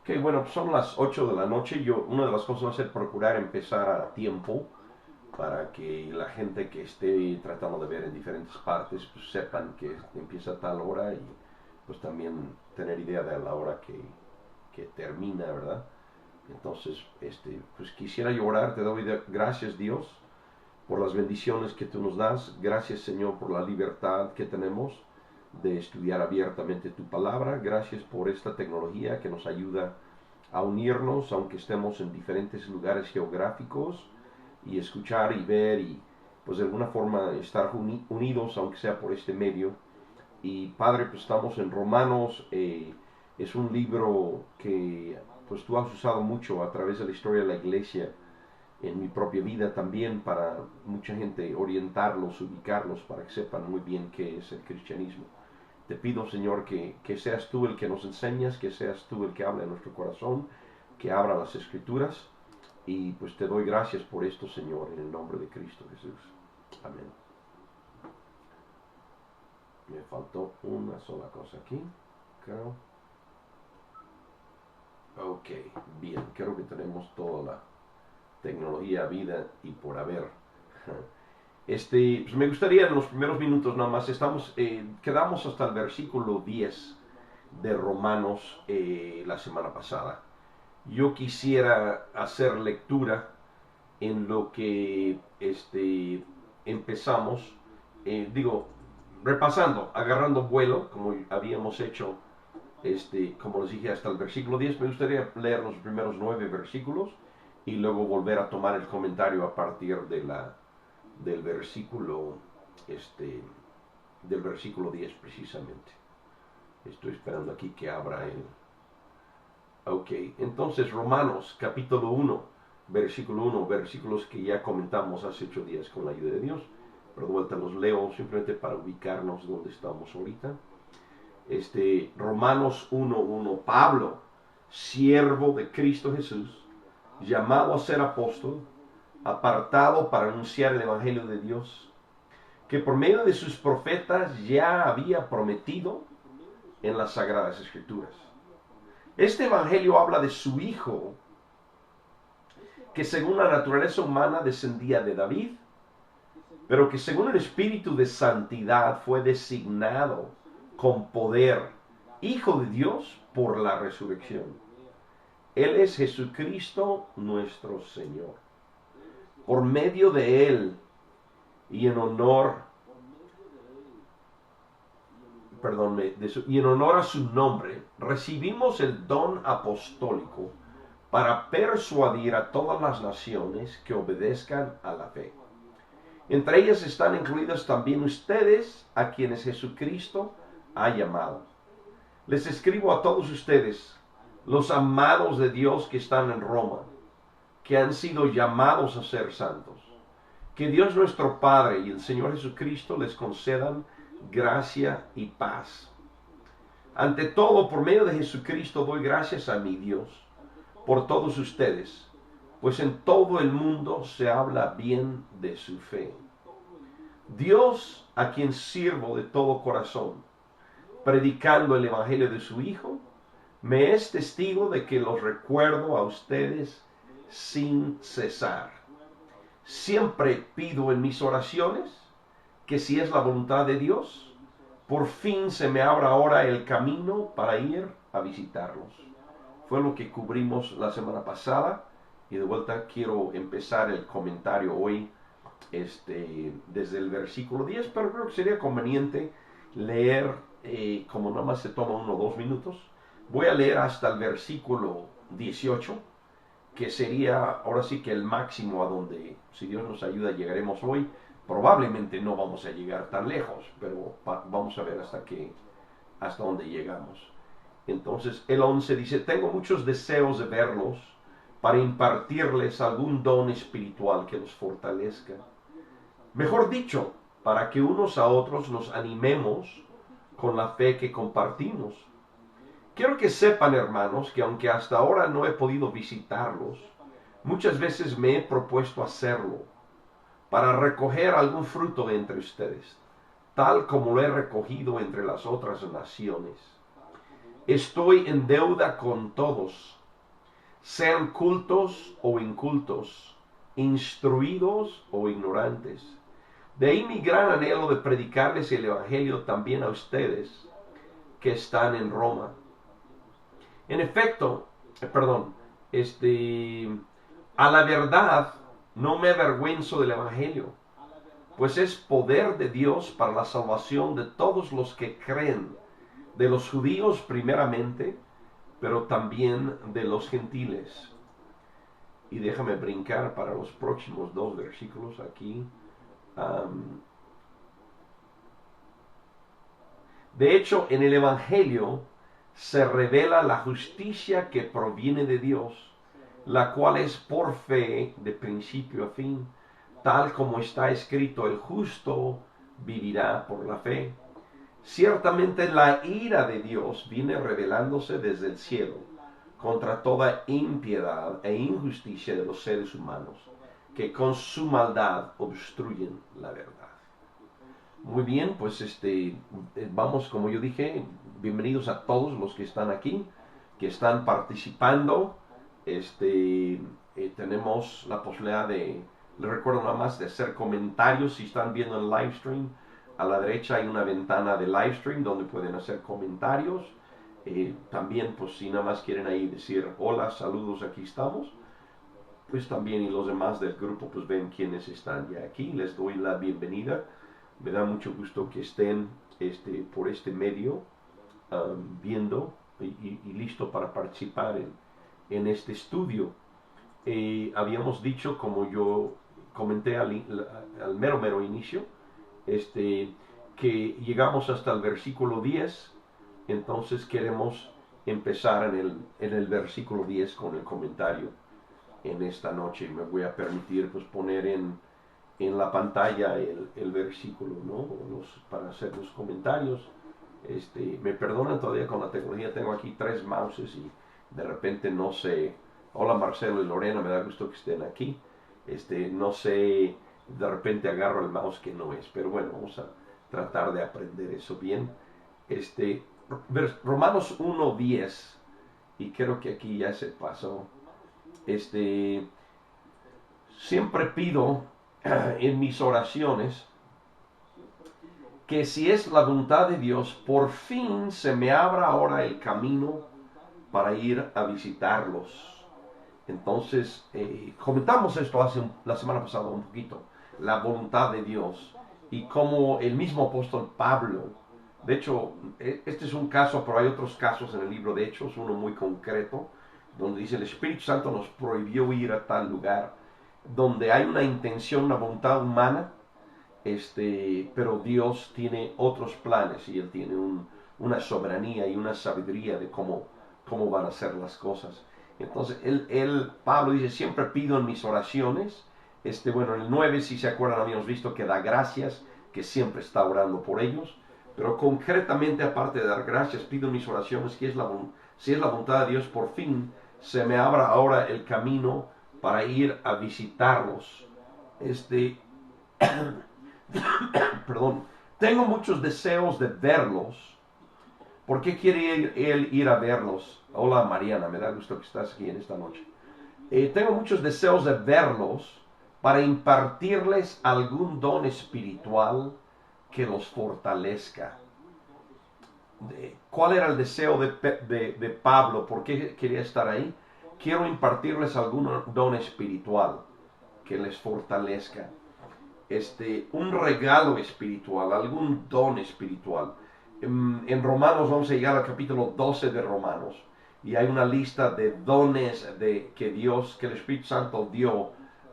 Ok, bueno, pues son las 8 de la noche. Una de las cosas va a ser procurar empezar a tiempo para que la gente que esté tratando de ver en diferentes partes pues sepan que empieza a tal hora y pues también tener idea de la hora que termina, ¿verdad? Entonces, pues quisiera llorar, te doy gracias Dios por las bendiciones que tú nos das. Gracias Señor por la libertad que tenemos de estudiar abiertamente tu palabra. Gracias por esta tecnología que nos ayuda a unirnos, aunque estemos en diferentes lugares geográficos, y escuchar y ver y pues de alguna forma estar unidos, aunque sea por este medio. Y Padre, pues estamos en Romanos, es un libro que pues tú has usado mucho a través de la historia de la iglesia, en mi propia vida también, para mucha gente orientarlos, ubicarlos, para que sepan muy bien qué es el cristianismo. Te pido, Señor, que seas tú el que nos enseñas, que seas tú el que habla en nuestro corazón, que abra las escrituras. Y pues te doy gracias por esto, Señor, en el nombre de Cristo Jesús. Amén. Me faltó una sola cosa aquí, creo. Ok, bien, creo que tenemos toda la tecnología, vida y por haber. Pues me gustaría en los primeros minutos nada más, quedamos hasta el versículo 10 de Romanos la semana pasada. Yo quisiera hacer lectura en lo que empezamos, digo, repasando, agarrando vuelo, como habíamos hecho, como les dije, hasta el versículo 10. Me gustaría leer los primeros 9 versículos y luego volver a tomar el comentario a partir del versículo, este, del versículo 10 precisamente. Estoy esperando aquí que abra el... Ok, entonces Romanos capítulo 1, versículo 1, versículos que ya comentamos hace 8 días con la ayuda de Dios, pero de vuelta los leo simplemente para ubicarnos donde estamos ahorita. Romanos 1:1, Pablo, siervo de Cristo Jesús, llamado a ser apóstol, apartado para anunciar el Evangelio de Dios, que por medio de sus profetas ya había prometido en las Sagradas Escrituras. Este Evangelio habla de su Hijo, que según la naturaleza humana descendía de David, pero que según el Espíritu de Santidad fue designado con poder Hijo de Dios por la resurrección. Él es Jesucristo nuestro Señor. Por medio de Él y en honor, y en honor a su nombre, recibimos el don apostólico para persuadir a todas las naciones que obedezcan a la fe. Entre ellas están incluidos también ustedes, a quienes Jesucristo ha llamado. Les escribo a todos ustedes, los amados de Dios que están en Roma, que han sido llamados a ser santos. Que Dios nuestro Padre y el Señor Jesucristo les concedan gracia y paz. Ante todo, por medio de Jesucristo doy gracias a mi Dios por todos ustedes, pues en todo el mundo se habla bien de su fe. Dios, a quien sirvo de todo corazón, predicando el Evangelio de su Hijo, me es testigo de que los recuerdo a ustedes sin cesar. Siempre pido en mis oraciones que, si es la voluntad de Dios, por fin se me abra ahora el camino para ir a visitarlos. Fue lo que cubrimos la semana pasada y de vuelta quiero empezar el comentario hoy desde el versículo 10, pero creo que sería conveniente leer, como nada más se toma 1 o 2 minutos, voy a leer hasta el versículo 18, que sería ahora sí que el máximo a donde, si Dios nos ayuda, llegaremos hoy. Probablemente no vamos a llegar tan lejos, pero vamos a ver hasta dónde llegamos. Entonces el 11 dice: tengo muchos deseos de verlos para impartirles algún don espiritual que los fortalezca. Mejor dicho, para que unos a otros nos animemos con la fe que compartimos. Quiero que sepan, hermanos, que aunque hasta ahora no he podido visitarlos, muchas veces me he propuesto hacerlo para recoger algún fruto de entre ustedes, tal como lo he recogido entre las otras naciones. Estoy en deuda con todos sean cultos o incultos, instruidos o ignorantes. De ahí mi gran anhelo de predicarles el Evangelio también a ustedes que están en Roma. En efecto, a la verdad no me avergüenzo del Evangelio, pues es poder de Dios para la salvación de todos los que creen, de los judíos primeramente, pero también de los gentiles. Y déjame brincar para los próximos dos versículos aquí. De hecho, en el Evangelio se revela la justicia que proviene de Dios, la cual es por fe de principio a fin, tal como está escrito: el justo vivirá por la fe. Ciertamente la ira de Dios viene revelándose desde el cielo contra toda impiedad e injusticia de los seres humanos, que con su maldad obstruyen la verdad. Muy bien, pues vamos, como yo dije, bienvenidos a todos los que están aquí, que están participando. Tenemos la posibilidad de, les recuerdo nada más, de hacer comentarios si están viendo el live stream. A la derecha hay una ventana de live stream donde pueden hacer comentarios. También, pues si nada más quieren ahí decir hola, saludos, aquí estamos, pues también, y los demás del grupo pues ven quiénes están ya aquí. Les doy la bienvenida. Me da mucho gusto que estén por este medio viendo y listo para participar en este estudio. Habíamos dicho, como yo comenté al mero inicio, que llegamos hasta el versículo 10. Entonces queremos empezar en el versículo 10 con el comentario en esta noche. Me voy a permitir pues poner en la pantalla el versículo, ¿no? Para hacer los comentarios. Me perdonan todavía con la tecnología, tengo aquí 3 mouses y de repente no sé. Hola Marcelo y Lorena, me da gusto que estén aquí. No sé, de repente agarro el mouse que no es, pero bueno, vamos a tratar de aprender eso bien. Romanos 1:10, y creo que aquí ya se pasó. Siempre pido en mis oraciones que si es la voluntad de Dios, por fin se me abra ahora el camino para ir a visitarlos. Entonces, comentamos esto la semana pasada un poquito, la voluntad de Dios, y como el mismo apóstol Pablo, de hecho, este es un caso, pero hay otros casos en el libro de Hechos, uno muy concreto, donde dice: el Espíritu Santo nos prohibió ir a tal lugar, donde hay una intención, una voluntad humana, pero Dios tiene otros planes y Él tiene una soberanía y una sabiduría de cómo van a ser las cosas. Entonces, Pablo dice: siempre pido en mis oraciones, bueno, en el 9, si se acuerdan, habíamos visto que da gracias, que siempre está orando por ellos, pero concretamente, aparte de dar gracias, pido en mis oraciones que si es la voluntad de Dios, por fin se me abra ahora el camino para ir a visitarlos. Perdón, tengo muchos deseos de verlos. ¿Por qué quiere él ir a verlos? Hola Mariana, me da gusto que estás aquí en esta noche. Tengo muchos deseos de verlos para impartirles algún don espiritual que los fortalezca. ¿Cuál era el deseo de Pablo? ¿Por qué quería estar ahí? Quiero impartirles algún don espiritual que les fortalezca. Un regalo espiritual, algún don espiritual. En Romanos vamos a llegar al capítulo 12 de Romanos, y hay una lista de dones que el Espíritu Santo dio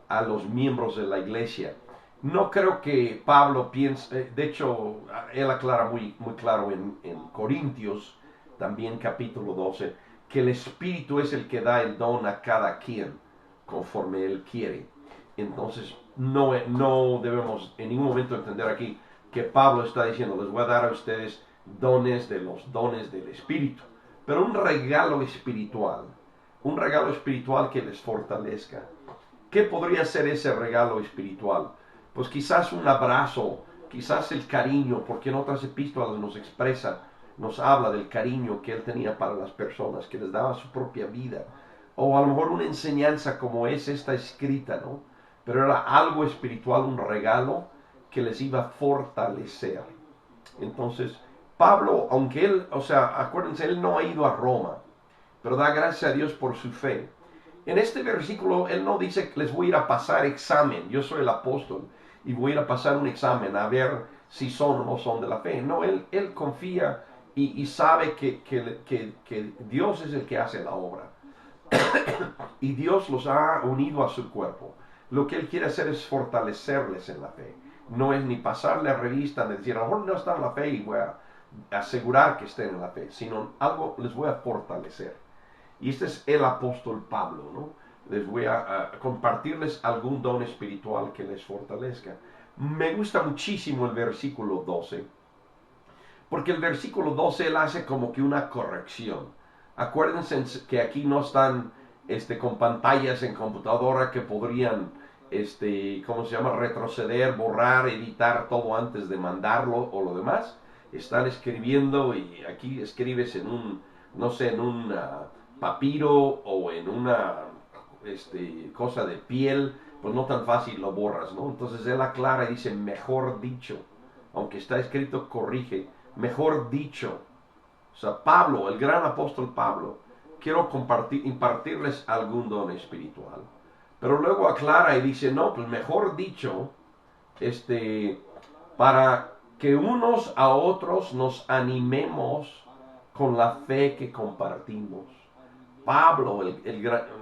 a los miembros de la iglesia. No creo que Pablo piense, de hecho, él aclara muy claro en Corintios, también capítulo 12, que el Espíritu es el que da el don a cada quien, conforme él quiere. Entonces, no debemos en ningún momento entender aquí que Pablo está diciendo: les voy a dar a ustedes dones de los dones del Espíritu, pero un regalo espiritual que les fortalezca. ¿Qué podría ser ese regalo espiritual? Pues quizás un abrazo, quizás el cariño, porque en otras epístolas nos habla del cariño que él tenía para las personas, que les daba su propia vida o a lo mejor una enseñanza como es esta escrita, ¿no? Pero era algo espiritual, un regalo que les iba a fortalecer. Entonces, Pablo, aunque él, o sea, acuérdense, él no ha ido a Roma, pero da gracias a Dios por su fe. En este versículo, él no dice que les voy a ir a pasar examen, yo soy el apóstol, y voy a ir a pasar un examen a ver si son o no son de la fe. No, él confía y sabe que Dios es el que hace la obra. Y Dios los ha unido a su cuerpo. Lo que Él quiere hacer es fortalecerles en la fe. No es ni pasarle a revista, ni decir, a lo mejor no están en la fe y voy a asegurar que estén en la fe, sino algo les voy a fortalecer. Y este es el apóstol Pablo, ¿no? Les voy a compartirles algún don espiritual que les fortalezca. Me gusta muchísimo el versículo 12, porque el versículo 12 él hace como que una corrección. Acuérdense que aquí no están con pantallas en computadora que podrían, ¿cómo se llama? Retroceder, borrar, editar todo antes de mandarlo o lo demás. Están escribiendo y aquí escribes en un, no sé, en un papiro o en una cosa de piel, pues no tan fácil lo borras, ¿no? Entonces él aclara y dice, mejor dicho, aunque está escrito corrige, mejor dicho. O sea, Pablo, el gran apóstol Pablo, quiero impartirles algún don espiritual. Pero luego aclara y dice, no, pues mejor dicho, para que unos a otros nos animemos con la fe que compartimos. Pablo,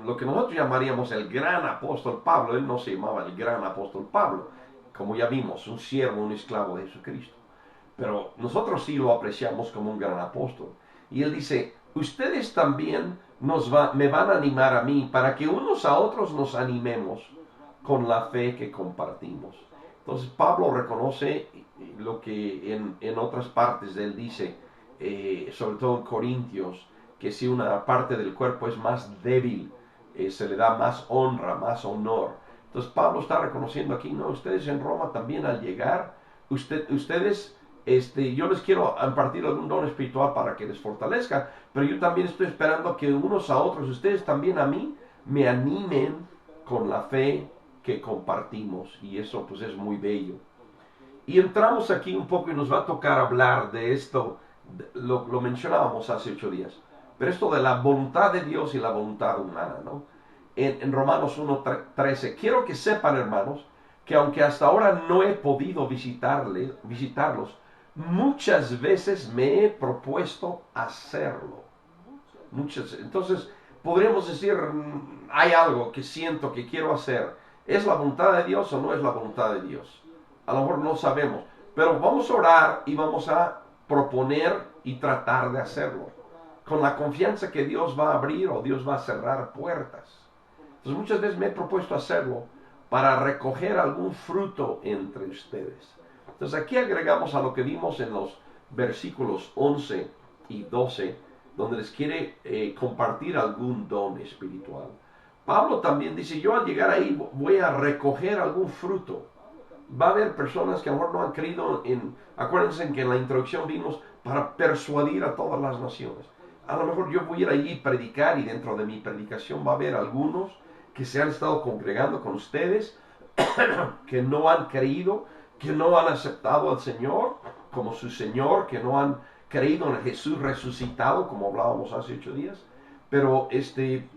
lo que nosotros llamaríamos el gran apóstol Pablo, él no se llamaba el gran apóstol Pablo, como ya vimos, un siervo, un esclavo de Jesucristo. Pero nosotros sí lo apreciamos como un gran apóstol. Y él dice, ustedes también me van a animar a mí para que unos a otros nos animemos con la fe que compartimos. Entonces Pablo reconoce lo que en otras partes de él dice, sobre todo en Corintios, que si una parte del cuerpo es más débil, se le da más honra, más honor. Entonces Pablo está reconociendo aquí, no, ustedes en Roma también al llegar, ustedes yo les quiero impartir algún don espiritual para que les fortalezca, pero yo también estoy esperando que unos a otros, ustedes también a mí, me animen con la fe que compartimos, y eso pues es muy bello. Y entramos aquí un poco y nos va a tocar hablar de esto, lo mencionábamos hace 8 días, pero esto de la voluntad de Dios y la voluntad humana, ¿no? En Romanos 1:13, quiero que sepan, hermanos, que aunque hasta ahora no he podido visitarlos, muchas veces me he propuesto hacerlo. Entonces, podríamos decir, hay algo que siento que quiero hacer. ¿Es la voluntad de Dios o no es la voluntad de Dios? A lo mejor no sabemos, pero vamos a orar y vamos a proponer y tratar de hacerlo, con la confianza que Dios va a abrir o Dios va a cerrar puertas. Entonces muchas veces me he propuesto hacerlo para recoger algún fruto entre ustedes. Entonces aquí agregamos a lo que vimos en los versículos 11 y 12, donde les quiere compartir algún don espiritual. Pablo también dice, yo al llegar ahí voy a recoger algún fruto. Va a haber personas que a lo mejor no han creído acuérdense que en la introducción vimos para persuadir a todas las naciones. A lo mejor yo voy a ir allí y predicar, y dentro de mi predicación va a haber algunos que se han estado congregando con ustedes, que no han creído, que no han aceptado al Señor como su Señor, que no han creído en Jesús resucitado, como hablábamos hace 8 días. Pero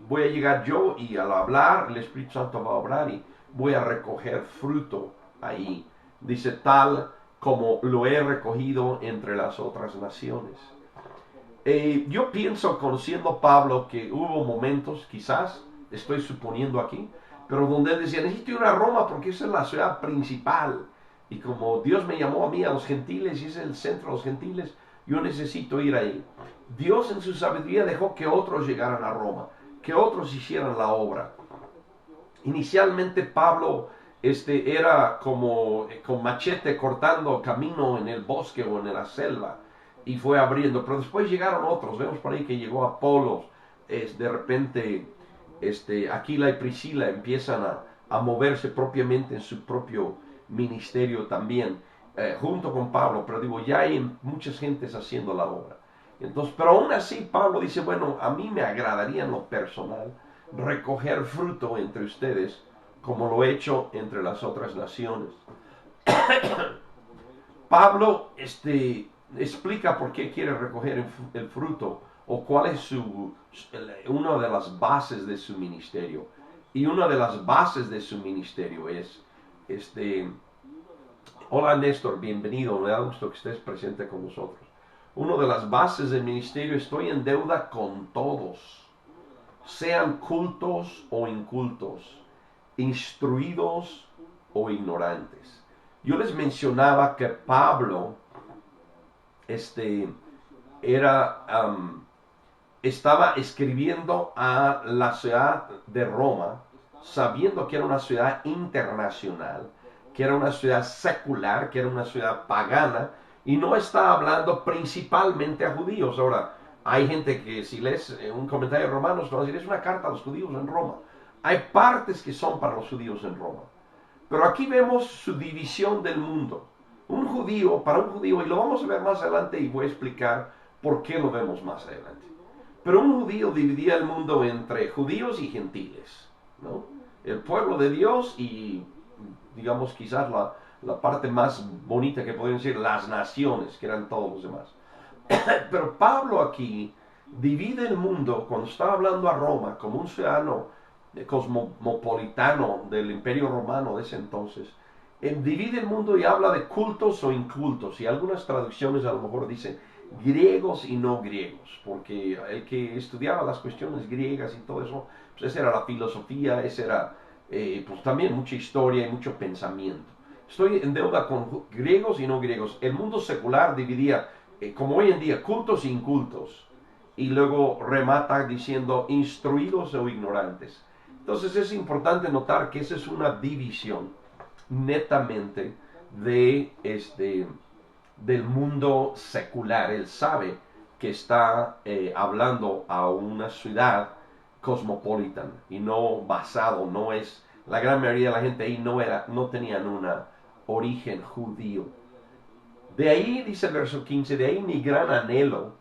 voy a llegar yo y al hablar, el Espíritu Santo va a obrar y voy a recoger fruto ahí. Dice, tal como lo he recogido entre las otras naciones. Yo pienso, conociendo a Pablo, que hubo momentos, quizás, estoy suponiendo aquí, pero donde él decía, necesito ir a Roma porque esa es la ciudad principal. Y como Dios me llamó a mí, a los gentiles, y es el centro de los gentiles, yo necesito ir ahí. Dios en su sabiduría dejó que otros llegaran a Roma, que otros hicieran la obra. Inicialmente Pablo era como con machete cortando camino en el bosque o en la selva, y fue abriendo, pero después llegaron otros. Vemos por ahí que llegó Apolos, de repente Aquila y Priscila empiezan a moverse propiamente en su propio ministerio también, junto con Pablo, pero digo, ya hay muchas gentes haciendo la obra. Entonces, pero aún así Pablo dice, bueno, a mí me agradaría en lo personal recoger fruto entre ustedes, como lo he hecho entre las otras naciones. Pablo explica por qué quiere recoger el fruto o cuál es una de las bases de su ministerio. Y una de las bases de su ministerio es, este, hola Néstor, bienvenido, me da gusto que estés presente con nosotros. Una de las bases del ministerio: estoy en deuda con todos, sean cultos o incultos, instruidos o ignorantes. Yo les mencionaba que Pablo este, era, estaba escribiendo a la ciudad de Roma, sabiendo que era una ciudad internacional, que era una ciudad secular, que era una ciudad pagana, y no está hablando principalmente a judíos. Ahora, hay gente que si lees un comentario de Romanos, va a decir, es una carta a los judíos en Roma. Hay partes que son para los judíos en Roma. Pero aquí vemos su división del mundo. Para un judío, y lo vamos a ver más adelante y voy a explicar por qué lo vemos más adelante. Pero un judío dividía el mundo entre judíos y gentiles, ¿no? El pueblo de Dios y, digamos, quizás la parte más bonita que podrían ser las naciones, que eran todos los demás. Pero Pablo aquí divide el mundo, cuando está hablando a Roma, como un ciudadano cosmopolitano del Imperio Romano de ese entonces. Divide el mundo y habla de cultos o incultos, y algunas traducciones a lo mejor dicen griegos y no griegos, porque el que estudiaba las cuestiones griegas y todo eso, pues esa era la filosofía, esa era pues también mucha historia y mucho pensamiento. Estoy en deuda con griegos y no griegos. El mundo secular dividía, como hoy en día, cultos e incultos, y luego remata diciendo instruidos o ignorantes. Entonces es importante notar que esa es una división netamente del mundo secular. Él sabe que está hablando a una ciudad cosmopolitan y no basado, no es, la gran mayoría de la gente ahí no tenían un origen judío. De ahí, dice el verso 15, de ahí mi gran anhelo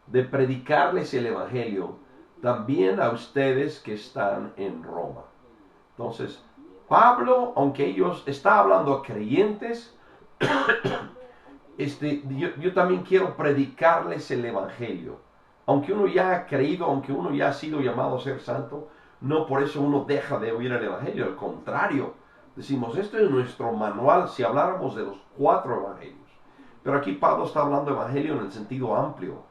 de predicarles el Evangelio también a ustedes que están en Roma. Entonces, Pablo, aunque ellos está hablando a creyentes, yo también quiero predicarles el Evangelio. Aunque uno ya ha creído, aunque uno ya ha sido llamado a ser santo, no por eso uno deja de oír el Evangelio. Al contrario, decimos, esto es nuestro manual si habláramos de los 4 Evangelios. Pero aquí Pablo está hablando Evangelio en el sentido amplio,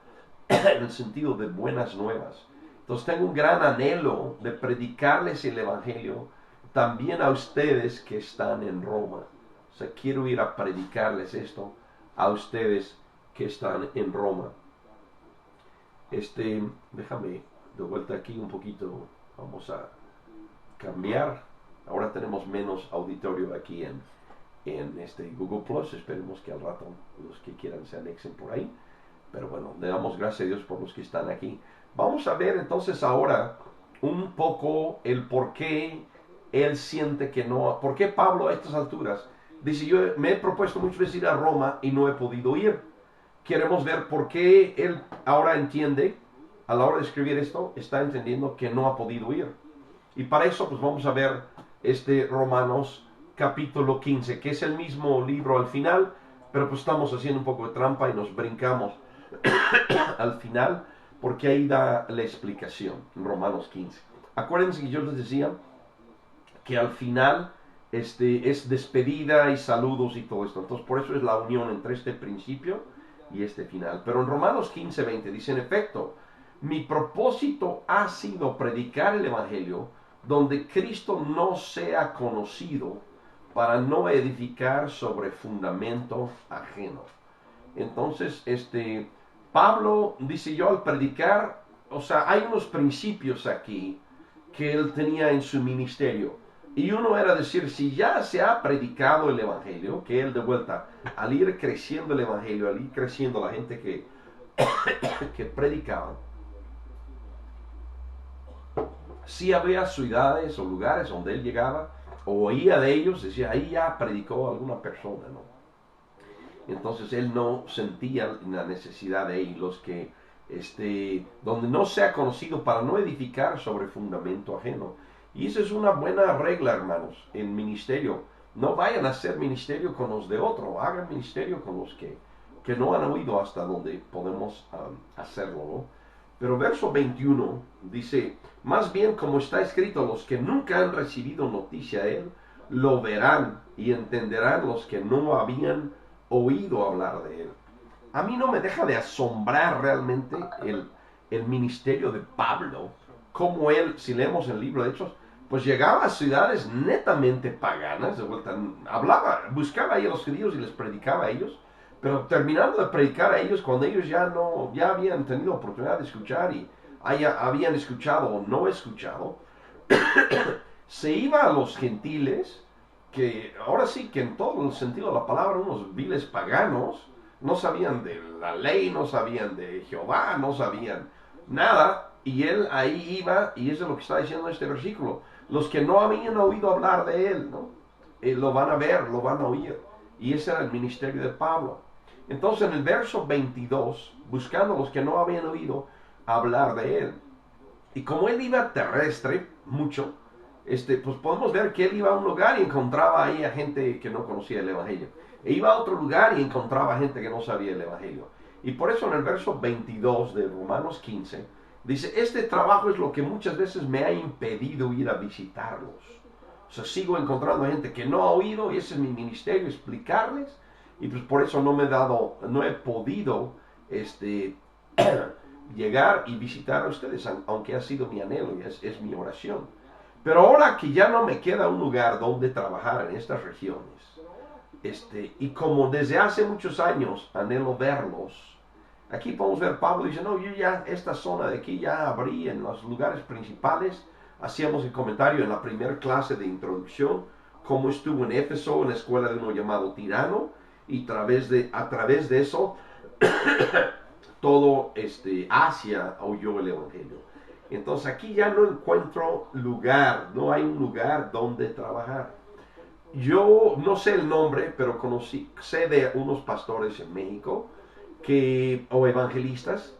en el sentido de buenas nuevas. Entonces tengo un gran anhelo de predicarles el Evangelio también a ustedes que están en Roma. O sea, quiero ir a predicarles esto a ustedes que están en Roma. Déjame de vuelta aquí un poquito. Vamos a cambiar. Ahora tenemos menos auditorio aquí en Google Plus. Esperemos que al rato los que quieran se anexen por ahí. Pero bueno, le damos gracias a Dios por los que están aquí. Vamos a ver entonces ahora un poco el por qué él siente que no, por qué Pablo a estas alturas dice, yo me he propuesto muchas veces ir a Roma y no he podido ir. Queremos ver por qué él ahora entiende, a la hora de escribir esto, está entendiendo que no ha podido ir. Y para eso pues vamos a ver Romanos capítulo 15, que es el mismo libro al final, pero pues estamos haciendo un poco de trampa y nos brincamos al final, porque ahí da la explicación en Romanos 15. Acuérdense que yo les decía que al final es despedida y saludos y todo esto. Entonces por eso es la unión entre este principio y este final. Pero en Romanos 15:20 dice, en efecto, mi propósito ha sido predicar el Evangelio donde Cristo no sea conocido, para no edificar sobre fundamento ajeno. Entonces, Pablo dice, yo al predicar, o sea, hay unos principios aquí que él tenía en su ministerio. Y uno era decir, si ya se ha predicado el Evangelio, que él de vuelta, al ir creciendo el Evangelio, al ir creciendo la gente que predicaba, si había ciudades o lugares donde él llegaba, o oía de ellos, decía, ahí ya predicó alguna persona, ¿no? Entonces él no sentía la necesidad de ellos. Los que donde no sea conocido para no edificar sobre fundamento ajeno. Y esa es una buena regla, hermanos, en ministerio. No vayan a hacer ministerio con los de otro, hagan ministerio con los que no han oído hasta donde podemos hacerlo, ¿no? Pero verso 21 dice, más bien como está escrito, los que nunca han recibido noticia de él, lo verán y entenderán los que no habían oído hablar de él. A mí no me deja de asombrar realmente el ministerio de Pablo, como él, si leemos el libro de Hechos, pues llegaba a ciudades netamente paganas, de vuelta, hablaba, buscaba ahí a los judíos y les predicaba a ellos, pero terminando de predicar a ellos, cuando ellos ya habían tenido oportunidad de escuchar y habían escuchado o no escuchado, se iba a los gentiles, que ahora sí que en todo el sentido de la palabra, unos viles paganos, no sabían de la ley, no sabían de Jehová, no sabían nada, y él ahí iba, y eso es lo que está diciendo este versículo, los que no habían oído hablar de él, ¿no? Lo van a ver, lo van a oír, y ese era el ministerio de Pablo. Entonces en el verso 22, buscando a los que no habían oído hablar de él, y como él iba terrestre mucho, pues podemos ver que él iba a un lugar y encontraba ahí a gente que no conocía el Evangelio. E iba a otro lugar y encontraba gente que no sabía el Evangelio. Y por eso en el verso 22 de Romanos 15, dice, este trabajo es lo que muchas veces me ha impedido ir a visitarlos. O sea, sigo encontrando gente que no ha oído y ese es mi ministerio, explicarles. Y pues por eso no he podido, llegar y visitar a ustedes, aunque ha sido mi anhelo y es mi oración. Pero ahora que ya no me queda un lugar donde trabajar en estas regiones, y como desde hace muchos años anhelo verlos, aquí podemos ver Pablo dice, no, yo ya esta zona de aquí ya abrí en los lugares principales, hacíamos el comentario en la primera clase de introducción, cómo estuvo en Éfeso, en la escuela de uno llamado Tirano, y a través de eso, todo Asia oyó el Evangelio. Entonces aquí ya no encuentro lugar, no hay un lugar donde trabajar. Yo no sé el nombre, pero sé de unos pastores en México o evangelistas,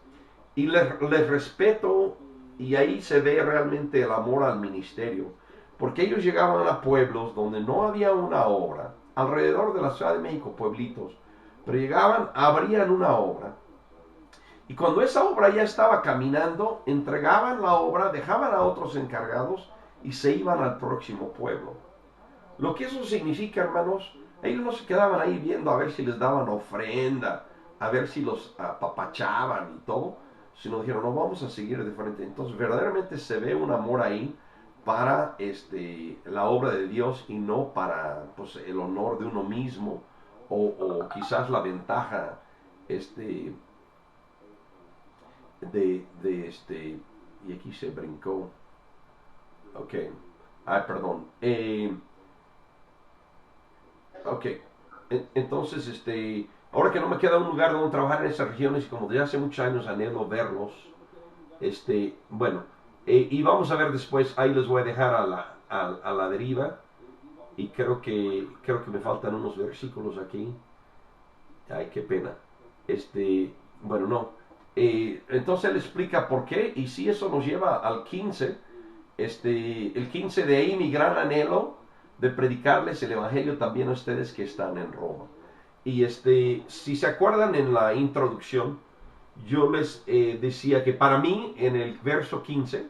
y les respeto, y ahí se ve realmente el amor al ministerio, porque ellos llegaban a pueblos donde no había una obra, alrededor de la Ciudad de México, pueblitos, pero llegaban, abrían una obra, y cuando esa obra ya estaba caminando, entregaban la obra, dejaban a otros encargados y se iban al próximo pueblo. Lo que eso significa, hermanos, ellos no se quedaban ahí viendo a ver si les daban ofrenda, a ver si los apapachaban y todo, sino dijeron, no, vamos a seguir de frente. Entonces, verdaderamente se ve un amor ahí para la obra de Dios y no para pues, el honor de uno mismo o quizás la ventaja y aquí se brincó. Ok, perdón. Ok, entonces, ahora que no me queda un lugar donde trabajar en esas regiones y como desde hace muchos años anhelo verlos, bueno, y vamos a ver después, ahí les voy a dejar a la deriva, y creo que me faltan unos versículos aquí. Ay, qué pena. Bueno, no. Entonces él explica por qué, y si eso nos lleva al 15, el 15 de ahí mi gran anhelo de predicarles el evangelio también a ustedes que están en Roma. Y si se acuerdan en la introducción, yo les decía que para mí en el verso 15,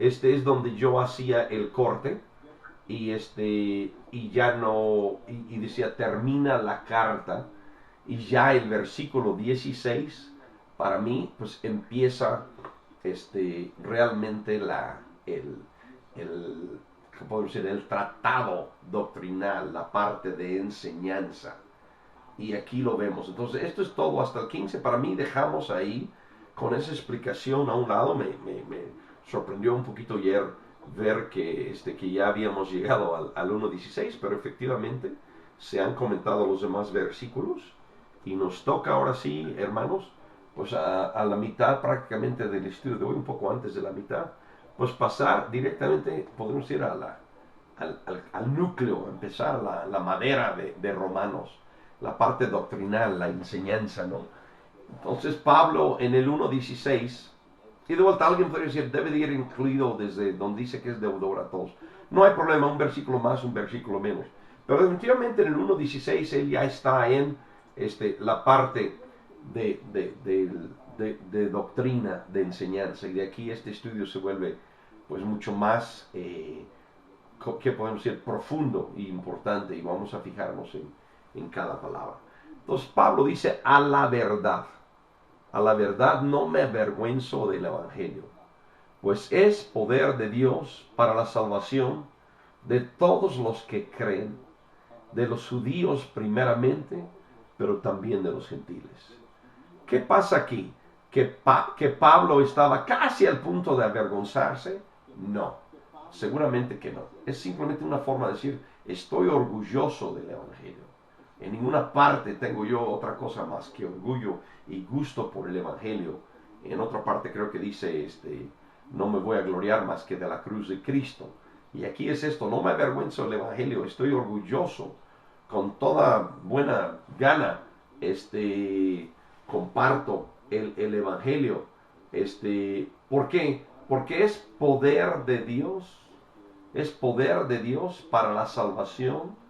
es donde yo hacía el corte y ya no, y decía termina la carta, y ya el versículo 16 para mí pues empieza realmente el, ¿cómo podemos decir? El tratado doctrinal, la parte de enseñanza. Y aquí lo vemos. Entonces, esto es todo hasta el 15. Para mí dejamos ahí con esa explicación a un lado. Me sorprendió un poquito ayer ver que ya habíamos llegado al 1.16, pero efectivamente se han comentado los demás versículos. Y nos toca ahora sí, hermanos, pues a la mitad prácticamente del estudio de hoy, un poco antes de la mitad, pues pasar directamente, podemos ir al núcleo, empezar la madera de Romanos, la parte doctrinal, la enseñanza, ¿no? Entonces Pablo en el 1.16, y de vuelta alguien podría decir, debe de ir incluido desde donde dice que es deudor a todos. No hay problema, un versículo más, un versículo menos. Pero definitivamente en el 1.16 él ya está en la parte de doctrina, de enseñanza. Y de aquí este estudio se vuelve pues mucho más, ¿qué podemos decir? Profundo e importante. Y vamos a fijarnos en cada palabra. Entonces Pablo dice, a la verdad no me avergüenzo del Evangelio, pues es poder de Dios para la salvación de todos los que creen, de los judíos primeramente, pero también de los gentiles. ¿Qué pasa aquí? ¿Que Pablo estaba casi al punto de avergonzarse? No, seguramente que no. Es simplemente una forma de decir, estoy orgulloso del Evangelio. En ninguna parte tengo yo otra cosa más que orgullo y gusto por el Evangelio. En otra parte creo que dice, no me voy a gloriar más que de la cruz de Cristo. Y aquí es esto, no me avergüenzo del Evangelio, estoy orgulloso, con toda buena gana, comparto el Evangelio. ¿Por qué? Porque es poder de Dios para la salvación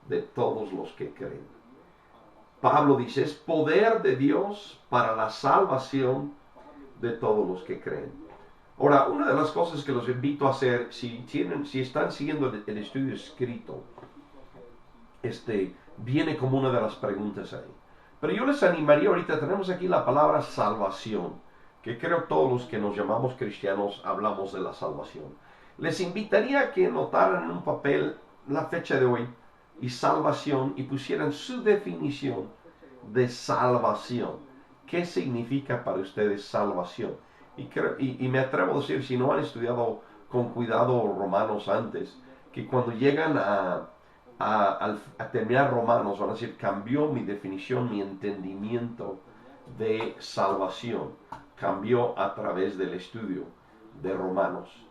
de todos los que creen. Pablo dice, es poder de Dios para la salvación de todos los que creen. Ahora, una de las cosas que los invito a hacer, si están siguiendo el estudio escrito, viene como una de las preguntas ahí. Pero yo les animaría ahorita, tenemos aquí la palabra salvación, que creo todos los que nos llamamos cristianos hablamos de la salvación. Les invitaría a que notaran en un papel la fecha de hoy y salvación y pusieran su definición de salvación. ¿Qué significa para ustedes salvación? Y me atrevo a decir, si no han estudiado con cuidado Romanos antes, que cuando llegan a terminar Romanos van a decir, cambió mi definición, mi entendimiento de salvación. Cambió a través del estudio de Romanos.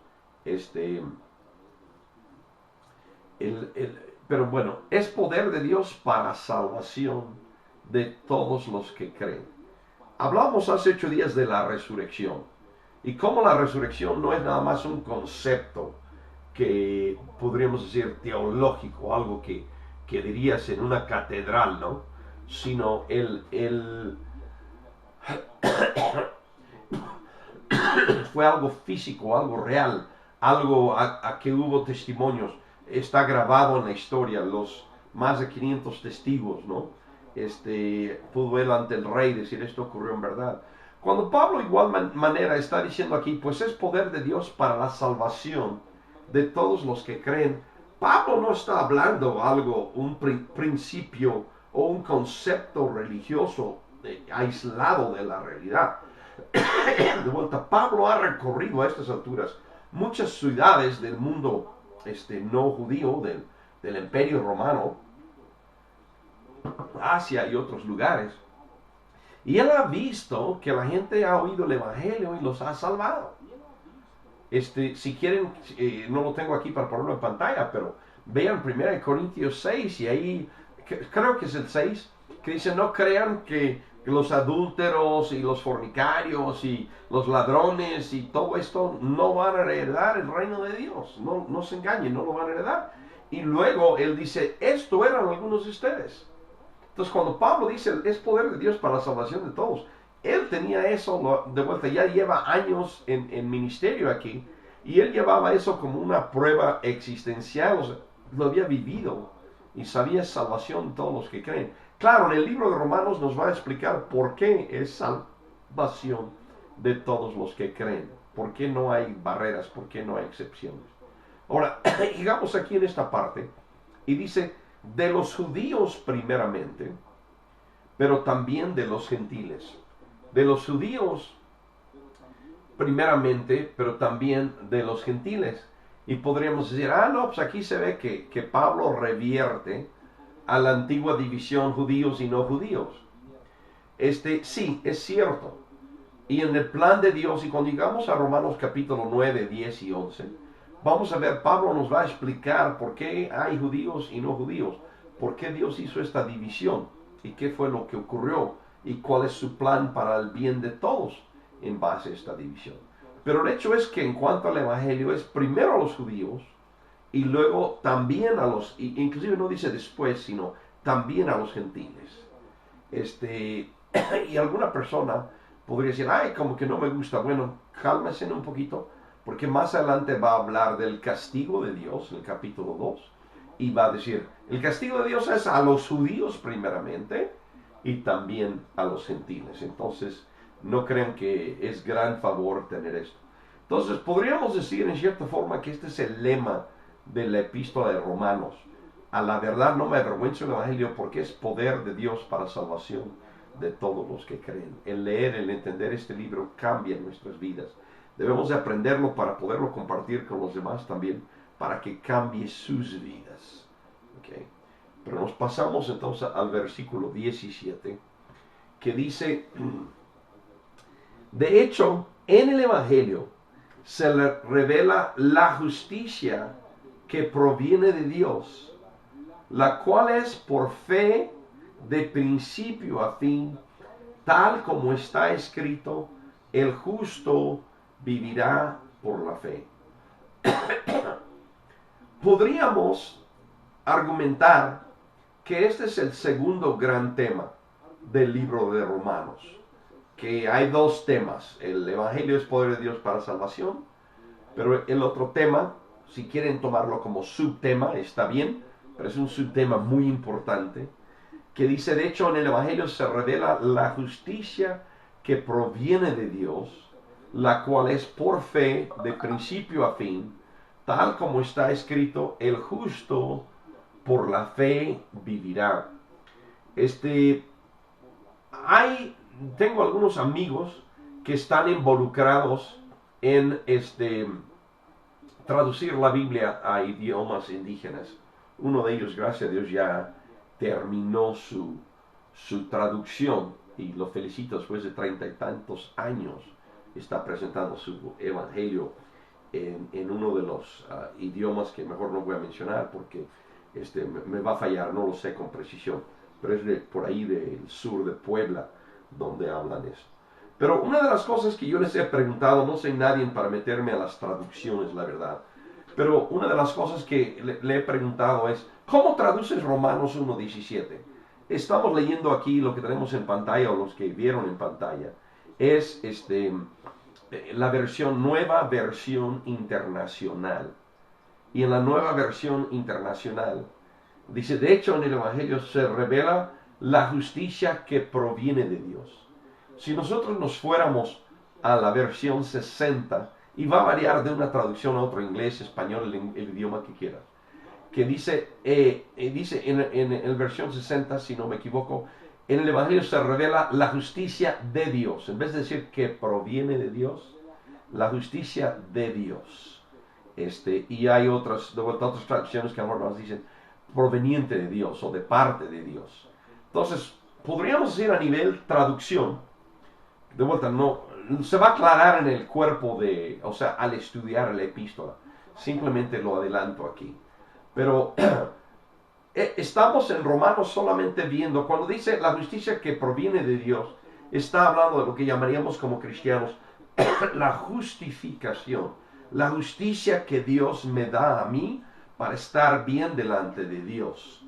Pero bueno, es poder de Dios para salvación de todos los que creen. Hablamos hace 8 días de la resurrección y cómo la resurrección no es nada más un concepto que podríamos decir teológico, algo que dirías en una catedral, ¿no? Sino fue algo físico, algo real, algo a que hubo testimonios. Está grabado en la historia, los más de 500 testigos, ¿no? Pudo él ante el rey decir esto ocurrió en verdad. Cuando Pablo igual manera está diciendo aquí, pues es poder de Dios para la salvación de todos los que creen. Pablo no está hablando algo, un principio o un concepto religioso aislado de la realidad. De vuelta, Pablo ha recorrido a estas alturas muchas ciudades del mundo no judío, del imperio romano, Asia y otros lugares. Y él ha visto que la gente ha oído el Evangelio y los ha salvado. Si quieren, no lo tengo aquí para ponerlo en pantalla, pero vean 1 Corintios 6 y ahí, creo que es el 6, que dice, no crean que los adúlteros y los fornicarios y los ladrones y todo esto no van a heredar el reino de Dios. No se engañen, no lo van a heredar. Y luego él dice, esto eran algunos de ustedes. Entonces cuando Pablo dice, es poder de Dios para la salvación de todos, él tenía eso, de vuelta, ya lleva años en ministerio aquí, y él llevaba eso como una prueba existencial, o sea, lo había vivido, y sabía salvación de todos los que creen. Claro, en el libro de Romanos nos va a explicar por qué es salvación de todos los que creen, por qué no hay barreras, por qué no hay excepciones. Ahora, llegamos aquí en esta parte, y dice, de los judíos primeramente, pero también de los gentiles. De los judíos primeramente, pero también de los gentiles. Y podríamos decir, no, pues aquí se ve que Pablo revierte a la antigua división judíos y no judíos. Sí, es cierto. Y en el plan de Dios, y cuando llegamos a Romanos capítulo 9, 10 y 11, vamos a ver, Pablo nos va a explicar por qué hay judíos y no judíos, por qué Dios hizo esta división y qué fue lo que ocurrió y cuál es su plan para el bien de todos en base a esta división. Pero el hecho es que en cuanto al Evangelio es primero a los judíos y luego también a los, inclusive no dice después, sino también a los gentiles. Y alguna persona podría decir, ay, como que no me gusta. Bueno, cálmese un poquito, porque más adelante va a hablar del castigo de Dios, en el capítulo 2, y va a decir, el castigo de Dios es a los judíos primeramente, y también a los gentiles. Entonces, no crean que es gran favor tener esto. Entonces, podríamos decir en cierta forma que este es el lema de la epístola de Romanos. A la verdad no me avergüenzo del Evangelio porque es poder de Dios para salvación de todos los que creen. El leer, el entender este libro cambia nuestras vidas. Debemos de aprenderlo para poderlo compartir con los demás también, para que cambie sus vidas. ¿Okay? Pero nos pasamos entonces al versículo 17, que dice, de hecho, en el Evangelio se le revela la justicia que proviene de Dios, la cual es por fe de principio a fin, tal como está escrito, el justo vivirá por la fe. Podríamos argumentar que este es el segundo gran tema del libro de Romanos, que hay dos temas. El Evangelio es poder de Dios para salvación, pero el otro tema, si quieren tomarlo como subtema, está bien, pero es un subtema muy importante, que dice, de hecho, en el Evangelio se revela la justicia que proviene de Dios, la cual es por fe de principio a fin, tal como está escrito, el justo por la fe vivirá. Tengo algunos amigos que están involucrados en traducir la Biblia a idiomas indígenas. Uno de ellos, gracias a Dios, ya terminó su traducción y lo felicito, después de 30 y tantos años está presentando su evangelio en uno de los idiomas que mejor no voy a mencionar porque me va a fallar, no lo sé con precisión, pero es por ahí del sur de Puebla donde hablan eso. Pero una de las cosas que yo les he preguntado, no soy nadie para meterme a las traducciones, la verdad, pero una de las cosas que le he preguntado es, ¿cómo traduces Romanos 1:17? Estamos leyendo aquí lo que tenemos en pantalla, o los que vieron en pantalla, es la nueva versión internacional. Y en la nueva versión internacional dice, de hecho en el Evangelio se revela la justicia que proviene de Dios. Si nosotros nos fuéramos a la versión 60, y va a variar de una traducción a otra, inglés, español, el idioma que quieras, que dice en el versión 60, si no me equivoco, en el Evangelio se revela la justicia de Dios. En vez de decir que proviene de Dios, la justicia de Dios. Y hay otras traducciones que ahora nos dicen proveniente de Dios o de parte de Dios. Entonces, podríamos decir a nivel traducción, de vuelta, no, se va a aclarar en el cuerpo o sea, al estudiar la epístola. Simplemente lo adelanto aquí. Pero estamos en Romanos solamente viendo, cuando dice la justicia que proviene de Dios, está hablando de lo que llamaríamos como cristianos la justificación, la justicia que Dios me da a mí para estar bien delante de Dios.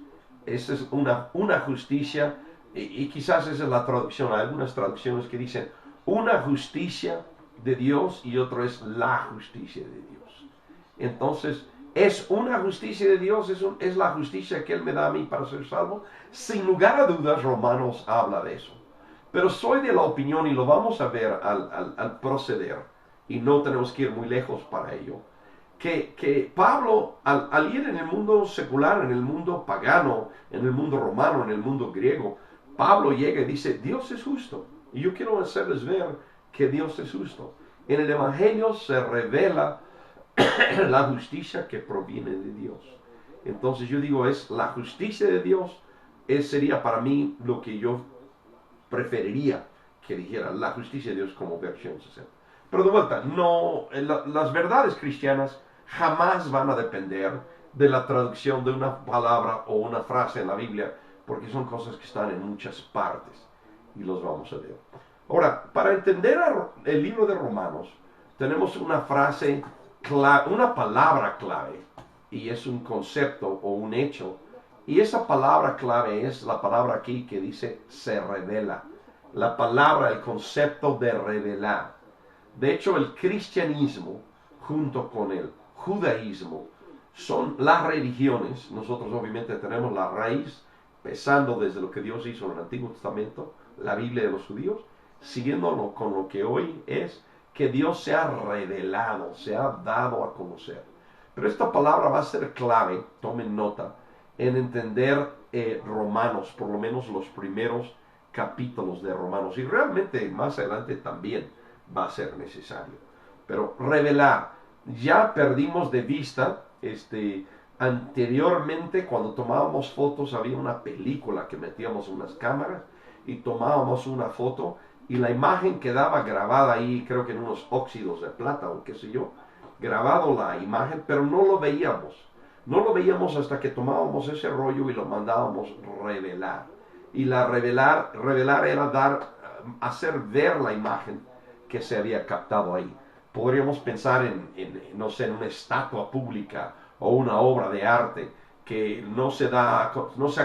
Esa es una justicia, y quizás esa es la traducción. Hay algunas traducciones que dicen una justicia de Dios y otro es la justicia de Dios. Entonces, es una justicia de Dios, es la justicia que Él me da a mí para ser salvo. Sin lugar a dudas, Romanos habla de eso. Pero soy de la opinión, y lo vamos a ver al proceder, y no tenemos que ir muy lejos para ello, que Pablo, al ir en el mundo secular, en el mundo pagano, en el mundo romano, en el mundo griego, Pablo llega y dice, Dios es justo. Y yo quiero hacerles ver que Dios es justo. En el Evangelio se revela la justicia que proviene de Dios. Entonces yo digo, es la justicia de Dios, sería para mí lo que yo preferiría que dijera la justicia de Dios como versión 60. Pero de vuelta, no, las verdades cristianas jamás van a depender de la traducción de una palabra o una frase en la Biblia, porque son cosas que están en muchas partes. y los vamos a leer. Ahora, para entender el libro de Romanos, tenemos una frase, una palabra clave, y es un concepto o un hecho, y esa palabra clave es la palabra aquí que dice se revela. La palabra, el concepto de revelar. De hecho, el cristianismo, junto con el judaísmo, son las religiones. Nosotros obviamente tenemos la raíz, empezando desde lo que Dios hizo en el Antiguo Testamento, la Biblia de los judíos, siguiéndolo con lo que hoy es que Dios se ha revelado, se ha dado a conocer. Pero esta palabra va a ser clave, tomen nota, en entender Romanos, por lo menos los primeros capítulos de Romanos, y realmente más adelante también va a ser necesario. Pero revelar, ya perdimos de vista, anteriormente cuando tomábamos fotos había una película que metíamos unas cámaras y tomábamos una foto y la imagen quedaba grabada ahí, creo que en unos óxidos de plata o qué sé yo, grabado la imagen, pero no lo veíamos. No lo veíamos hasta que tomábamos ese rollo y lo mandábamos revelar. Y la revelar era hacer ver la imagen que se había captado ahí. Podríamos pensar no sé, en una estatua pública o una obra de arte que no se ha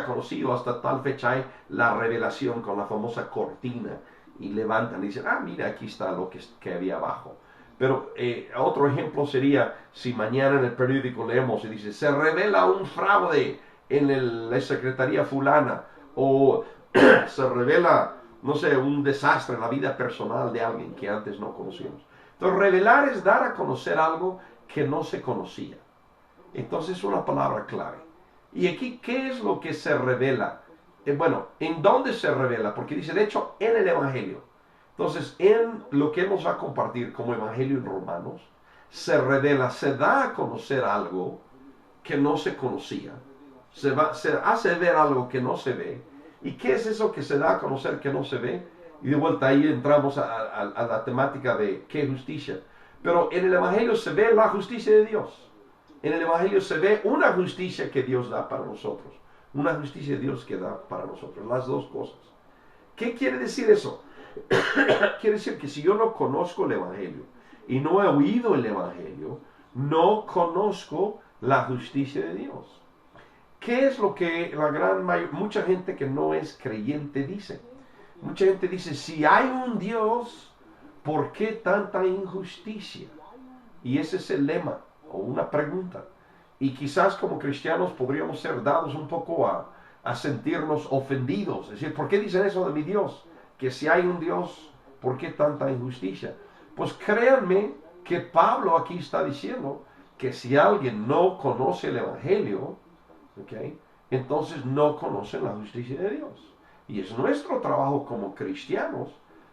conocido hasta tal fecha. Hay la revelación con la famosa cortina y levantan y dicen, ah, mira, aquí está lo que había abajo. Pero otro ejemplo sería si mañana en el periódico leemos y dice, se revela un fraude en la secretaría fulana, o se revela, no sé, un desastre en la vida personal de alguien que antes no conocíamos. Entonces, revelar es dar a conocer algo que no se conocía. Entonces, es una palabra clave. Y aquí, ¿qué es lo que se revela? Bueno, ¿en dónde se revela? Porque dice, de hecho, en el Evangelio. Entonces, en lo que nos va a compartir como Evangelio en Romanos, se revela, se da a conocer algo que no se conocía. Se hace ver algo que no se ve. ¿Y qué es eso que se da a conocer que no se ve? Y de vuelta ahí entramos a la temática de qué justicia. Pero en el Evangelio se ve la justicia de Dios. En el Evangelio se ve una justicia que Dios da para nosotros. Una justicia de Dios que da para nosotros. Las dos cosas. ¿Qué quiere decir eso? Quiere decir que si yo no conozco el Evangelio y no he oído el Evangelio, no conozco la justicia de Dios. ¿Qué es lo que mucha gente que no es creyente dice? Mucha gente dice, si hay un Dios, ¿por qué tanta injusticia? Y ese es el lema o una pregunta. Y quizás como cristianos podríamos ser dados un poco a sentirnos ofendidos. Es decir, ¿por qué dicen eso de mi Dios? Que si hay un Dios, ¿por qué tanta injusticia? Pues créanme que Pablo aquí está diciendo que si alguien no conoce el Evangelio, ¿okay?, entonces no conocen la justicia de Dios. Y es nuestro trabajo como cristianos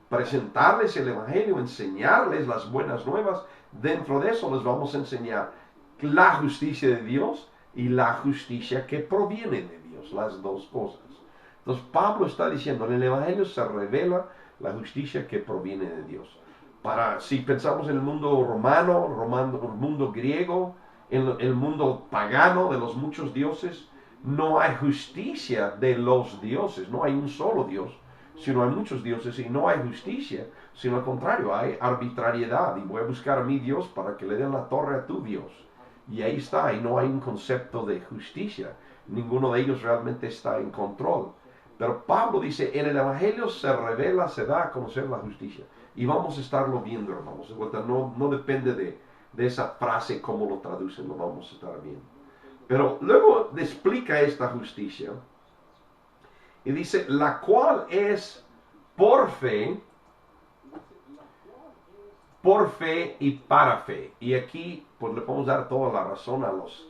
presentarles el Evangelio, enseñarles las buenas nuevas. Dentro de eso les vamos a enseñar la justicia de Dios y la justicia que proviene de Dios, las dos cosas. Entonces Pablo está diciendo, en el Evangelio se revela la justicia que proviene de Dios. Si pensamos en el mundo romano, el mundo griego, en el mundo pagano de los muchos dioses, no hay justicia de los dioses, no hay un solo Dios, sino hay muchos dioses y no hay justicia, sino al contrario, hay arbitrariedad y voy a buscar a mi Dios para que le den la torre a tu Dios. Y ahí está, y no hay un concepto de justicia, ninguno de ellos realmente está en control. Pero Pablo dice, en el Evangelio se revela, se da a conocer la justicia. Y vamos a estarlo viendo, hermanos. De vuelta, no depende de esa frase, cómo lo traducen, lo vamos a estar viendo. Pero luego explica esta justicia y dice, la cual es por fe y para fe. Y aquí pues le podemos dar toda la razón a los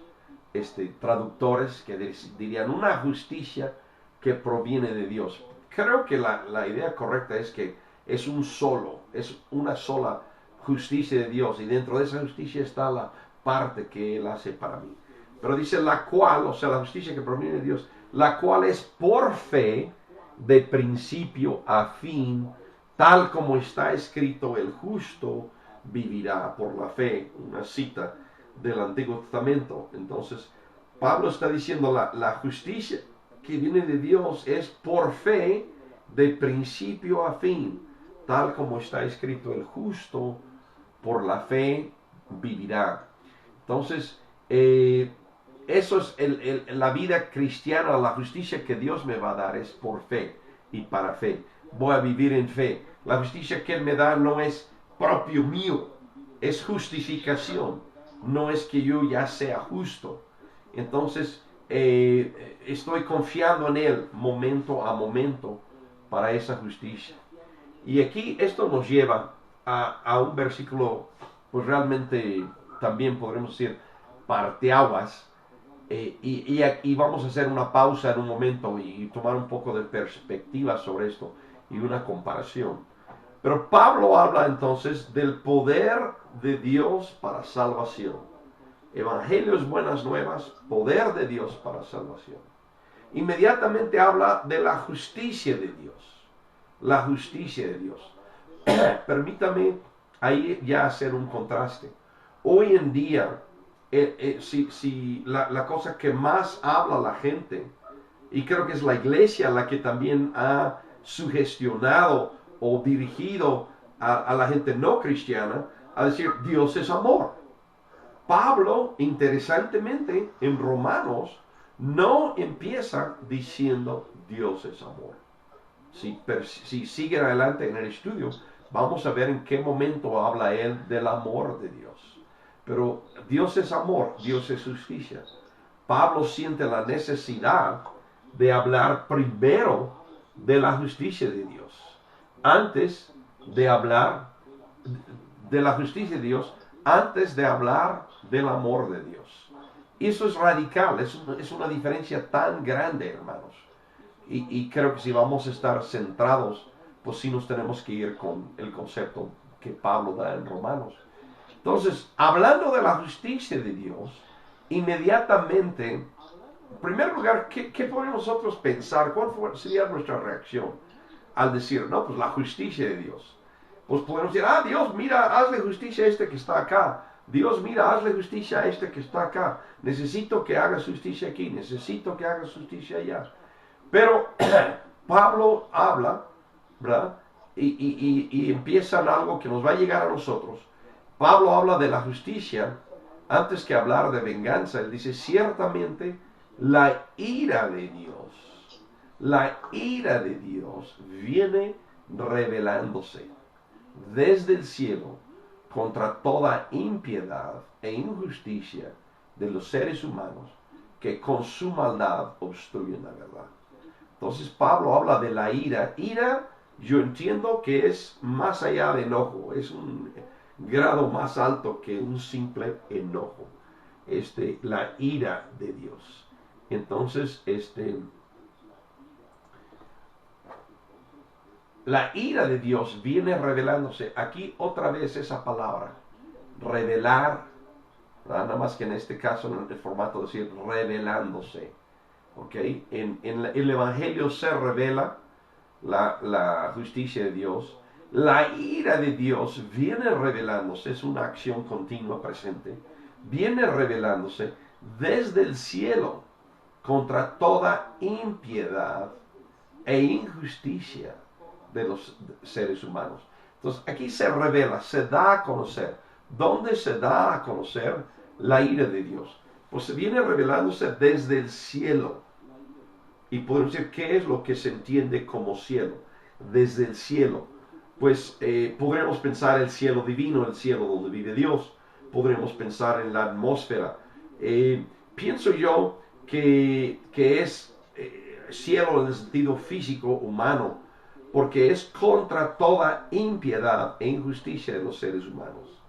traductores que dirían una justicia que proviene de Dios. Creo que la idea correcta es que es una sola justicia de Dios y dentro de esa justicia está la parte que Él hace para mí. Pero dice la cual, o sea, la justicia que proviene de Dios, la cual es por fe de principio a fin, tal como está escrito, el justo vivirá por la fe. Una cita del Antiguo Testamento. Entonces, Pablo está diciendo la justicia que viene de Dios es por fe de principio a fin, tal como está escrito, el justo por la fe vivirá. Entonces, eso es la vida cristiana, la justicia que Dios me va a dar es por fe y para fe. Voy a vivir en fe. La justicia que Él me da no es propio mío, es justificación. No es que yo ya sea justo. Entonces, estoy confiando en Él momento a momento para esa justicia. Y aquí esto nos lleva a un versículo, pues realmente también podremos decir parteaguas. Y vamos a hacer una pausa en un momento y tomar un poco de perspectiva sobre esto y una comparación. Pero Pablo habla entonces del poder de Dios para salvación. Evangelios, buenas nuevas, poder de Dios para salvación. Inmediatamente habla de la justicia de Dios. La justicia de Dios. Permítame ahí ya hacer un contraste. Hoy en día, si la cosa que más habla la gente, y creo que es la iglesia la que también ha sugestionado o dirigido a la gente no cristiana a decir Dios es amor. Pablo, interesantemente, en Romanos, no empieza diciendo Dios es amor. Si siguen adelante en el estudio, vamos a ver en qué momento habla él del amor de Dios. Pero Dios es amor, Dios es justicia. Pablo siente la necesidad de hablar primero de la justicia de Dios, antes de hablar de la justicia de Dios, antes de hablar del amor de Dios. Eso es radical, es una diferencia tan grande, hermanos. Y creo que si vamos a estar centrados, pues sí nos tenemos que ir con el concepto que Pablo da en Romanos. Entonces, hablando de la justicia de Dios, inmediatamente, en primer lugar, ¿qué podemos nosotros pensar? ¿Cuál sería nuestra reacción al decir, no, pues la justicia de Dios? Pues podemos decir, Dios, mira, hazle justicia a este que está acá. Dios, mira, hazle justicia a este que está acá. Necesito que hagas justicia aquí, necesito que hagas justicia allá. Pero Pablo habla, ¿verdad? Y empieza en algo que nos va a llegar a nosotros. Pablo habla de la justicia antes que hablar de venganza. Él dice, ciertamente la ira de Dios viene revelándose desde el cielo contra toda impiedad e injusticia de los seres humanos que con su maldad obstruyen la verdad. Entonces Pablo habla de la ira. Ira, yo entiendo que es más allá de enojo, es un grado más alto que un simple enojo. La ira de Dios. Entonces, la ira de Dios viene revelándose. Aquí otra vez esa palabra, revelar, ¿verdad? Nada más que en este caso en el formato de decir revelándose. ¿Okay? En el Evangelio se revela la justicia de Dios. La ira de Dios viene revelándose, es una acción continua presente, viene revelándose desde el cielo contra toda impiedad e injusticia de los seres humanos. Entonces aquí se revela, se da a conocer. ¿Dónde se da a conocer la ira de Dios? Pues se viene revelándose desde el cielo. Y podemos decir, ¿qué es lo que se entiende como cielo? Desde el cielo. Pues podremos pensar el cielo divino, el cielo donde vive Dios. Podremos pensar en la atmósfera. Pienso yo que es cielo en el sentido físico, humano, porque es contra toda impiedad e injusticia de los seres humanos.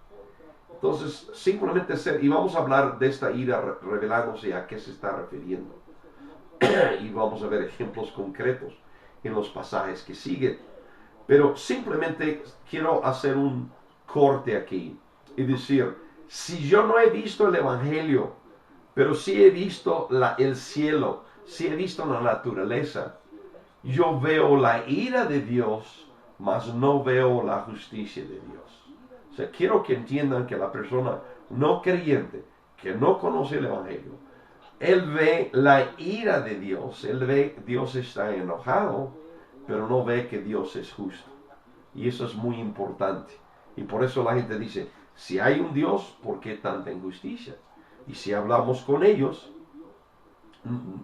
Entonces, simplemente y vamos a hablar de esta ira revelándose a qué se está refiriendo. Y vamos a ver ejemplos concretos en los pasajes que siguen. Pero simplemente quiero hacer un corte aquí y decir, si yo no he visto el Evangelio, pero sí he visto el cielo, sí he visto la naturaleza, yo veo la ira de Dios, mas no veo la justicia de Dios. O sea, quiero que entiendan que la persona no creyente, que no conoce el Evangelio, él ve la ira de Dios, él ve Dios está enojado, pero no ve que Dios es justo. Y eso es muy importante. Y por eso la gente dice, si hay un Dios, ¿por qué tanta injusticia? Y si hablamos con ellos,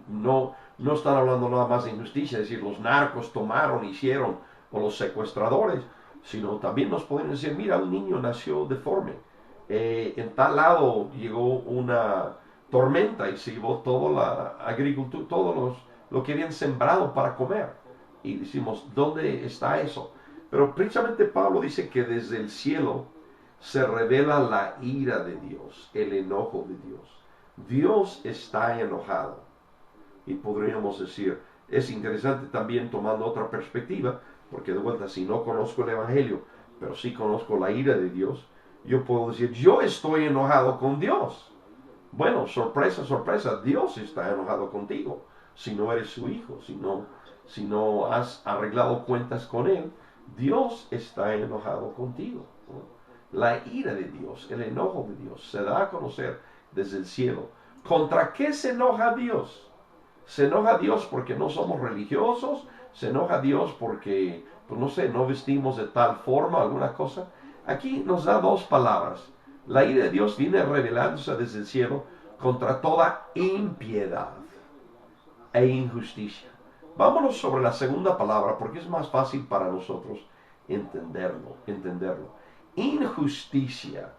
no están hablando nada más de injusticia, es decir, los narcos tomaron, hicieron, o los secuestradores, sino también nos pueden decir, mira, un niño nació deforme, en tal lado llegó una tormenta y se llevó toda la agricultura, lo que habían sembrado para comer. Y decimos, ¿dónde está eso? Pero precisamente Pablo dice que desde el cielo se revela la ira de Dios, el enojo de Dios. Dios está enojado. Y podríamos decir, es interesante también tomando otra perspectiva, porque de vuelta, si no conozco el Evangelio, pero sí conozco la ira de Dios, yo puedo decir, yo estoy enojado con Dios. Bueno, sorpresa, sorpresa, Dios está enojado contigo. Si no eres su hijo, si no has arreglado cuentas con Él, Dios está enojado contigo. La ira de Dios, el enojo de Dios, se da a conocer desde el cielo. ¿Contra qué se enoja Dios? Se enoja Dios porque no somos religiosos, se enoja Dios porque, pues no sé, no vestimos de tal forma, alguna cosa. Aquí nos da dos palabras. La ira de Dios viene revelándose desde el cielo contra toda impiedad e injusticia. Vámonos sobre la segunda palabra porque es más fácil para nosotros entenderlo. Injusticia.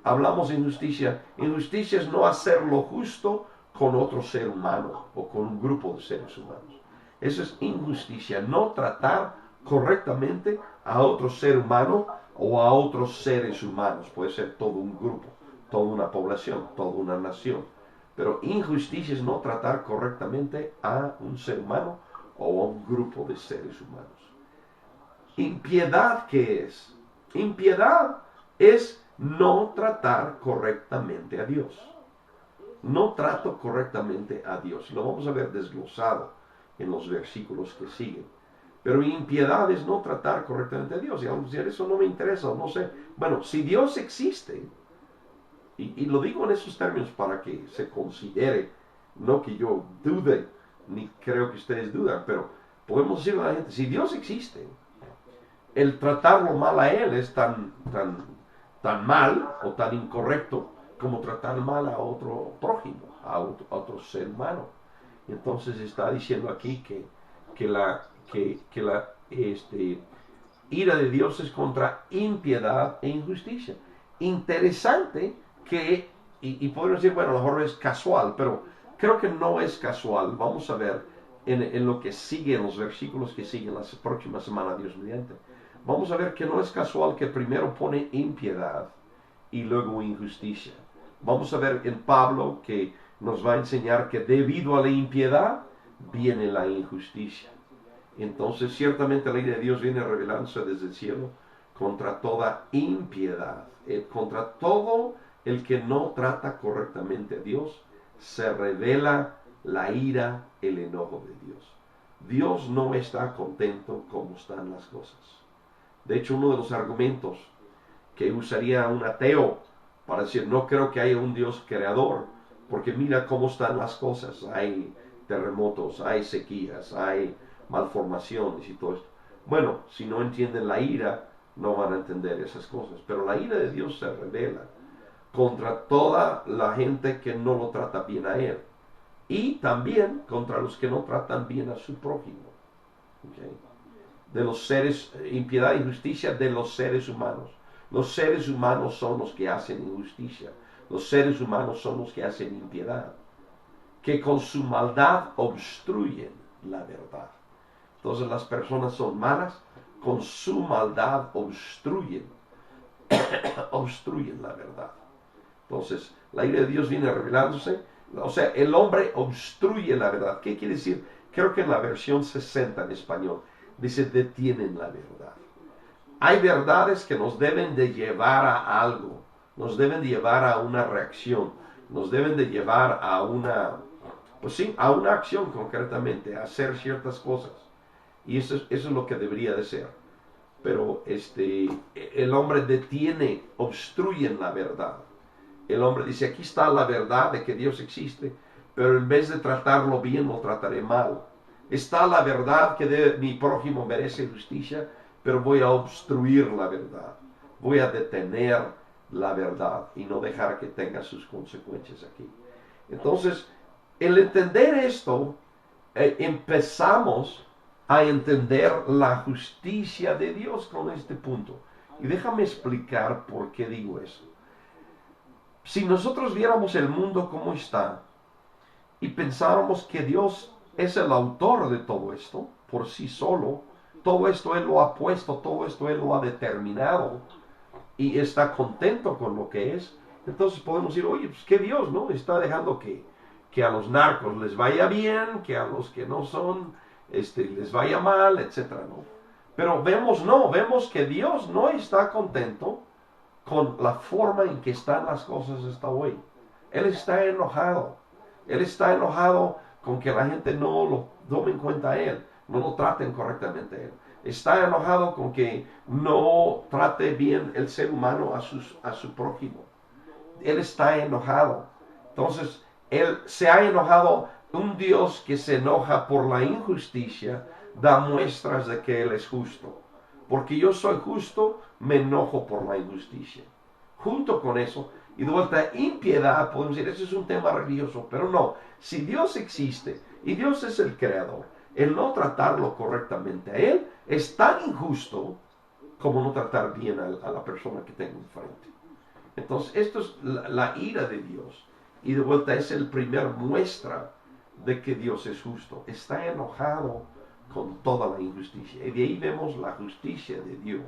Hablamos de injusticia. Injusticia es no hacer lo justo con otro ser humano o con un grupo de seres humanos. Eso es injusticia, no tratar correctamente a otro ser humano o a otros seres humanos. Puede ser todo un grupo, toda una población, toda una nación. Pero injusticia es no tratar correctamente a un ser humano o a un grupo de seres humanos. Impiedad, ¿qué es? Impiedad es no tratar correctamente a Dios. No trato correctamente a Dios. Lo vamos a ver desglosado en los versículos que siguen. Pero impiedad es no tratar correctamente a Dios. Y vamos a decir, eso no me interesa, no sé. Bueno, si Dios existe, y lo digo en esos términos para que se considere, no que yo dude, ni creo que ustedes dudan, pero podemos decirle a la gente, si Dios existe, el tratarlo mal a Él es tan mal o tan incorrecto como tratar mal a otro prójimo, a otro ser humano. Entonces está diciendo aquí que la ira de Dios es contra impiedad e injusticia. Interesante que, y podemos decir, bueno, a lo mejor es casual, pero creo que no es casual. Vamos a ver en lo que sigue, en los versículos que siguen la próxima semana, Dios mediante. Vamos a ver que no es casual que primero pone impiedad y luego injusticia. Vamos a ver en Pablo que nos va a enseñar que debido a la impiedad viene la injusticia. Entonces ciertamente la ira de Dios viene revelándose desde el cielo contra toda impiedad, contra todo el que no trata correctamente a Dios, se revela la ira, el enojo de Dios. Dios no está contento como están las cosas. De hecho, uno de los argumentos que usaría un ateo para decir, no creo que haya un Dios creador, porque mira cómo están las cosas, hay terremotos, hay sequías, hay malformaciones y todo esto. Bueno, si no entienden la ira, no van a entender esas cosas, pero la ira de Dios se revela contra toda la gente que no lo trata bien a Él, y también contra los que no tratan bien a su prójimo. ¿Okay? De los seres, impiedad e injusticia de los seres humanos. Los seres humanos son los que hacen injusticia. Los seres humanos son los que hacen impiedad. Que con su maldad obstruyen la verdad. Entonces las personas son malas, con su maldad obstruyen la verdad. Entonces la ira de Dios viene revelándose. O sea, el hombre obstruye la verdad. ¿Qué quiere decir? Creo que en la versión 60 en español dice detienen la verdad. Hay verdades que nos deben de llevar a algo, nos deben de llevar a una reacción, nos deben de llevar a a una acción concretamente, a hacer ciertas cosas. Y eso es lo que debería de ser. Pero el hombre detiene, obstruye la verdad. El hombre dice, aquí está la verdad de que Dios existe, pero en vez de tratarlo bien, lo trataré mal. Está la verdad que mi prójimo merece justicia, pero voy a obstruir la verdad. Voy a detener la verdad y no dejar que tenga sus consecuencias aquí. Entonces, el entender esto, empezamos a entender la justicia de Dios con este punto. Y déjame explicar por qué digo eso. Si nosotros viéramos el mundo como está y pensáramos que Dios es el autor de todo esto, por sí solo, todo esto Él lo ha puesto, todo esto Él lo ha determinado y está contento con lo que es, entonces podemos decir, oye, pues que Dios, ¿no? Está dejando que a los narcos les vaya bien, que a los que no son, les vaya mal, etcétera, ¿no? Pero vemos que Dios no está contento con la forma en que están las cosas hasta hoy. Él está enojado. Él está enojado con que la gente no lo tome en cuenta a Él, no lo traten correctamente a Él. Está enojado con que no trate bien el ser humano a su prójimo. Él está enojado. Entonces, Él se ha enojado. Un Dios que se enoja por la injusticia da muestras de que Él es justo. Porque yo soy justo, me enojo por la injusticia. Junto con eso, y de vuelta, impiedad, podemos decir, eso es un tema religioso, pero no. Si Dios existe y Dios es el creador, el no tratarlo correctamente a Él es tan injusto como no tratar bien a la persona que tengo enfrente. Entonces, esto es la ira de Dios. Y de vuelta es el primer muestra de que Dios es justo. Está enojado con toda la injusticia. Y de ahí vemos la justicia de Dios.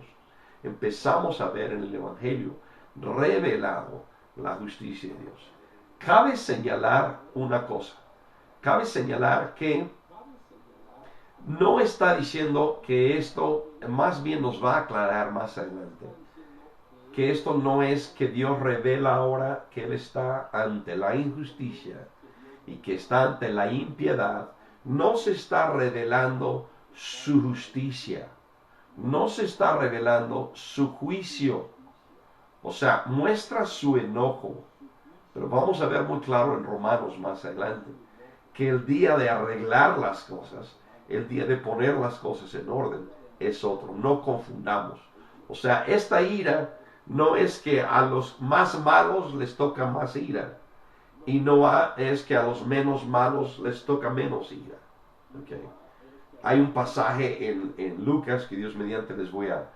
Empezamos a ver en el Evangelio revelado la justicia de Dios. Cabe señalar una cosa. Cabe señalar que no está diciendo que esto, más bien nos va a aclarar más adelante, que esto no es que Dios revela ahora que Él está ante la injusticia y que está ante la impiedad. No se está revelando su justicia, no se está revelando su juicio. O sea, muestra su enojo. Pero vamos a ver muy claro en Romanos más adelante que el día de arreglar las cosas, el día de poner las cosas en orden, es otro. No confundamos. O sea, esta ira no es que a los más malos les toca más ira. Y no es que a los menos malos les toca menos ira. ¿Okay? Hay un pasaje en Lucas que Dios mediante les voy a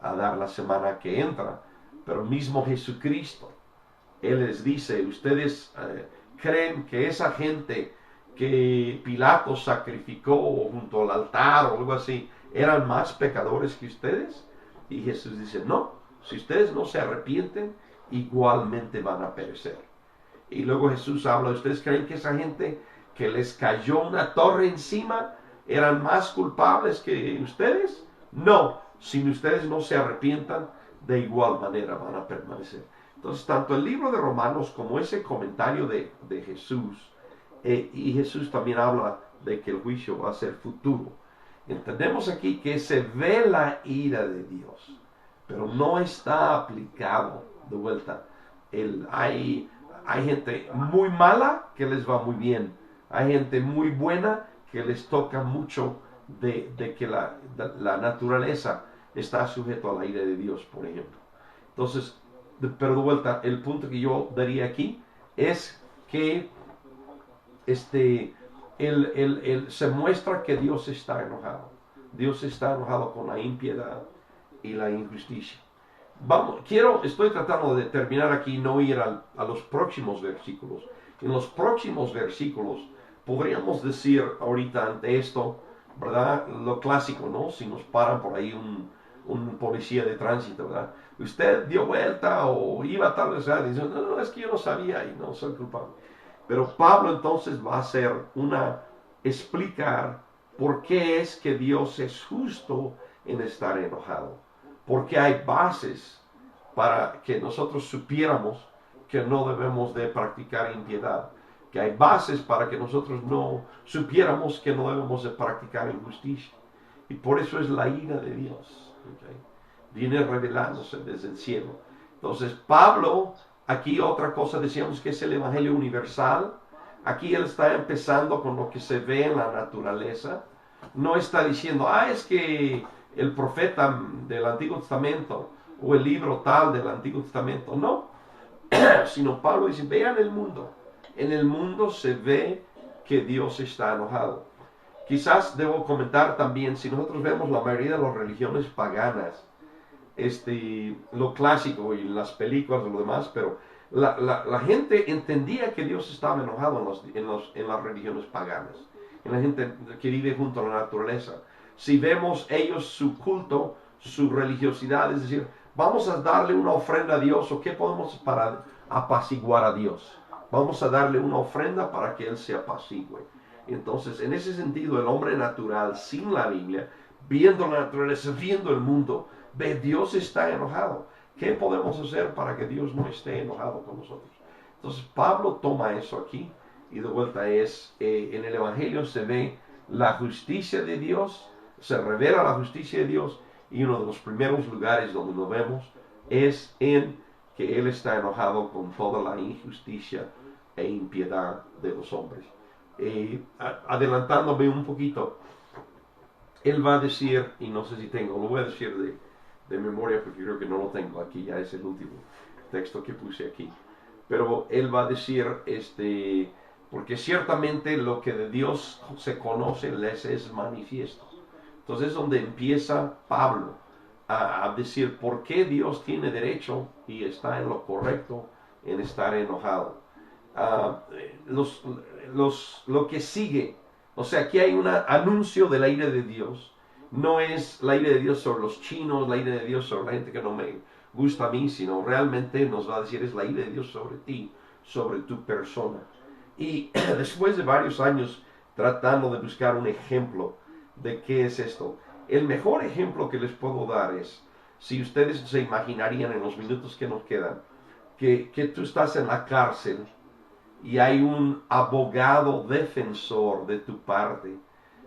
dar la semana que entra. Pero mismo Jesucristo, Él les dice, ustedes creen que esa gente que Pilato sacrificó junto al altar o algo así, eran más pecadores que ustedes. Y Jesús dice, no, si ustedes no se arrepienten, igualmente van a perecer. Y luego Jesús habla, ¿ustedes creen que esa gente que les cayó una torre encima eran más culpables que ustedes? No, si ustedes no se arrepientan, de igual manera van a permanecer. Entonces, tanto el libro de Romanos como ese comentario de Jesús, y Jesús también habla de que el juicio va a ser futuro. Entendemos aquí que se ve la ira de Dios, pero no está aplicado de vuelta. Hay gente muy mala que les va muy bien. Hay gente muy buena que les toca mucho de que la naturaleza está sujeto a la ira de Dios, por ejemplo. Entonces, pero de vuelta, el punto que yo daría aquí es que se muestra que Dios está enojado. Dios está enojado con la impiedad y la injusticia. Estoy tratando de terminar aquí y no ir a los próximos versículos. En los próximos versículos podríamos decir ahorita ante esto, ¿verdad? Lo clásico, ¿no? Si nos paran por ahí un policía de tránsito, ¿verdad? Usted dio vuelta o iba tal vez, ¿verdad? Dice, no, es que yo no sabía y no soy culpable. Pero Pablo entonces va a hacer explicar por qué es que Dios es justo en estar enojado. Porque hay bases para que nosotros supiéramos que no debemos de practicar impiedad. Que hay bases para que nosotros no supiéramos que no debemos de practicar injusticia. Y por eso es la ira de Dios. ¿Okay? Viene revelándose desde el cielo. Entonces Pablo, aquí otra cosa decíamos que es el Evangelio universal. Aquí él está empezando con lo que se ve en la naturaleza. No está diciendo, es que el profeta del Antiguo Testamento o el libro tal del Antiguo Testamento. No, sino Pablo dice, vean el mundo. En el mundo se ve que Dios está enojado. Quizás debo comentar también, si nosotros vemos la mayoría de las religiones paganas, lo clásico y las películas y lo demás, pero la gente entendía que Dios estaba enojado en las religiones paganas, en la gente que vive junto a la naturaleza. Si vemos ellos su culto, su religiosidad, es decir, vamos a darle una ofrenda a Dios, o qué podemos para apaciguar a Dios. Vamos a darle una ofrenda para que Él se apacigüe. Entonces, en ese sentido, el hombre natural, sin la Biblia, viendo la naturaleza, viendo el mundo, ve, Dios está enojado. ¿Qué podemos hacer para que Dios no esté enojado con nosotros? Entonces, Pablo toma eso aquí y de vuelta en el Evangelio se ve la justicia de Dios, se revela la justicia de Dios, y uno de los primeros lugares donde lo vemos es en que Él está enojado con toda la injusticia e impiedad de los hombres. Adelantándome un poquito, Él va a decir, y no sé si tengo, lo voy a decir de memoria porque creo que no lo tengo aquí, ya es el último texto que puse aquí. Pero Él va a decir, porque ciertamente lo que de Dios se conoce les es manifiesto. Entonces es donde empieza Pablo a decir por qué Dios tiene derecho y está en lo correcto en estar enojado. Lo que sigue, o sea, aquí hay un anuncio de la ira de Dios. No es la ira de Dios sobre los chinos, la ira de Dios sobre la gente que no me gusta a mí, sino realmente nos va a decir es la ira de Dios sobre ti, sobre tu persona. Y después de varios años tratando de buscar un ejemplo de qué es esto, el mejor ejemplo que les puedo dar es, si ustedes se imaginarían en los minutos que nos quedan, que tú estás en la cárcel y hay un abogado defensor de tu parte,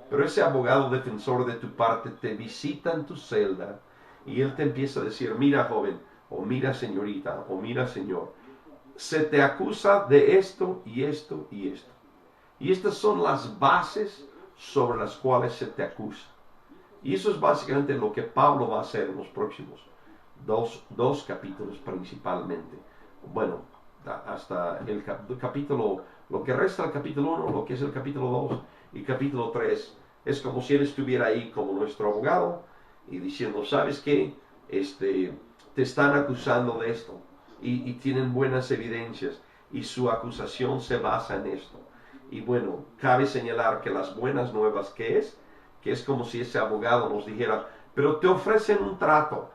pero ese abogado defensor de tu parte te visita en tu celda y él te empieza a decir, mira joven, o mira señorita, o mira señor, se te acusa de esto y esto y esto. Y estas son las bases sobre las cuales se te acusa. Y eso es básicamente lo que Pablo va a hacer en los próximos dos capítulos principalmente. Bueno, hasta el capítulo, lo que resta del capítulo 1, lo que es el capítulo 2 y capítulo 3, es como si él estuviera ahí como nuestro abogado y diciendo, ¿sabes qué? Te están acusando de esto y tienen buenas evidencias y su acusación se basa en esto. Y bueno, cabe señalar que las buenas nuevas que es como si ese abogado nos dijera, pero te ofrecen un trato,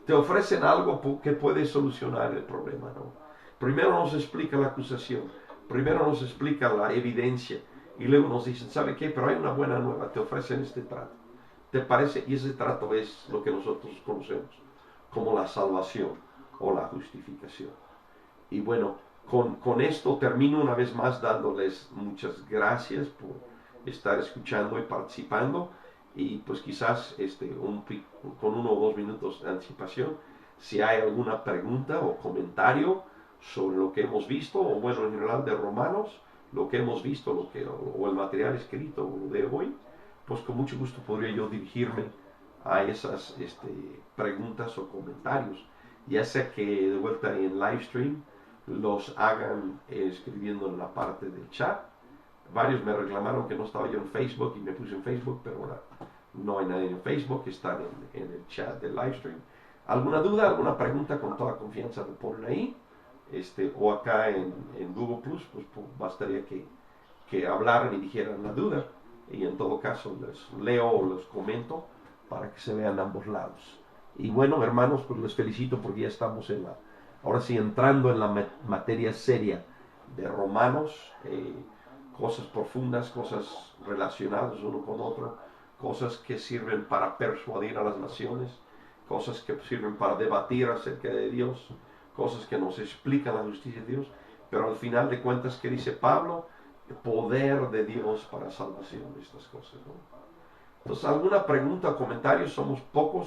te ofrecen algo que puede solucionar el problema, ¿no? Primero nos explica la acusación, primero nos explica la evidencia y luego nos dicen, ¿sabe qué? Pero hay una buena nueva, te ofrecen este trato. ¿Te parece? Y ese trato es lo que nosotros conocemos como la salvación o la justificación. Y bueno, con esto termino una vez más dándoles muchas gracias por estar escuchando y participando. Y pues quizás con 1 o 2 minutos de anticipación, si hay alguna pregunta o comentario sobre lo que hemos visto, o bueno, en general de Romanos, lo que hemos visto, o el material escrito de hoy, pues con mucho gusto podría yo dirigirme a esas preguntas o comentarios, ya sea que de vuelta en live stream los hagan escribiendo en la parte del chat. Varios me reclamaron que no estaba yo en Facebook y me puse en Facebook, pero ahora no hay nadie en Facebook, están en el chat del live stream. ¿Alguna duda, alguna pregunta? Con toda confianza lo ponen ahí, o acá en Google Plus, pues bastaría que hablaran y dijeran la duda, y en todo caso les leo o les comento para que se vean ambos lados. Y bueno, hermanos, pues les felicito porque ya estamos ahora sí entrando en la materia seria de Romanos, cosas profundas, cosas relacionadas uno con otro, cosas que sirven para persuadir a las naciones, cosas que sirven para debatir acerca de Dios, cosas que nos explican la justicia de Dios, pero al final de cuentas, ¿qué dice Pablo? El poder de Dios para salvación de estas cosas, ¿no? Entonces, ¿alguna pregunta o comentario? Somos pocos.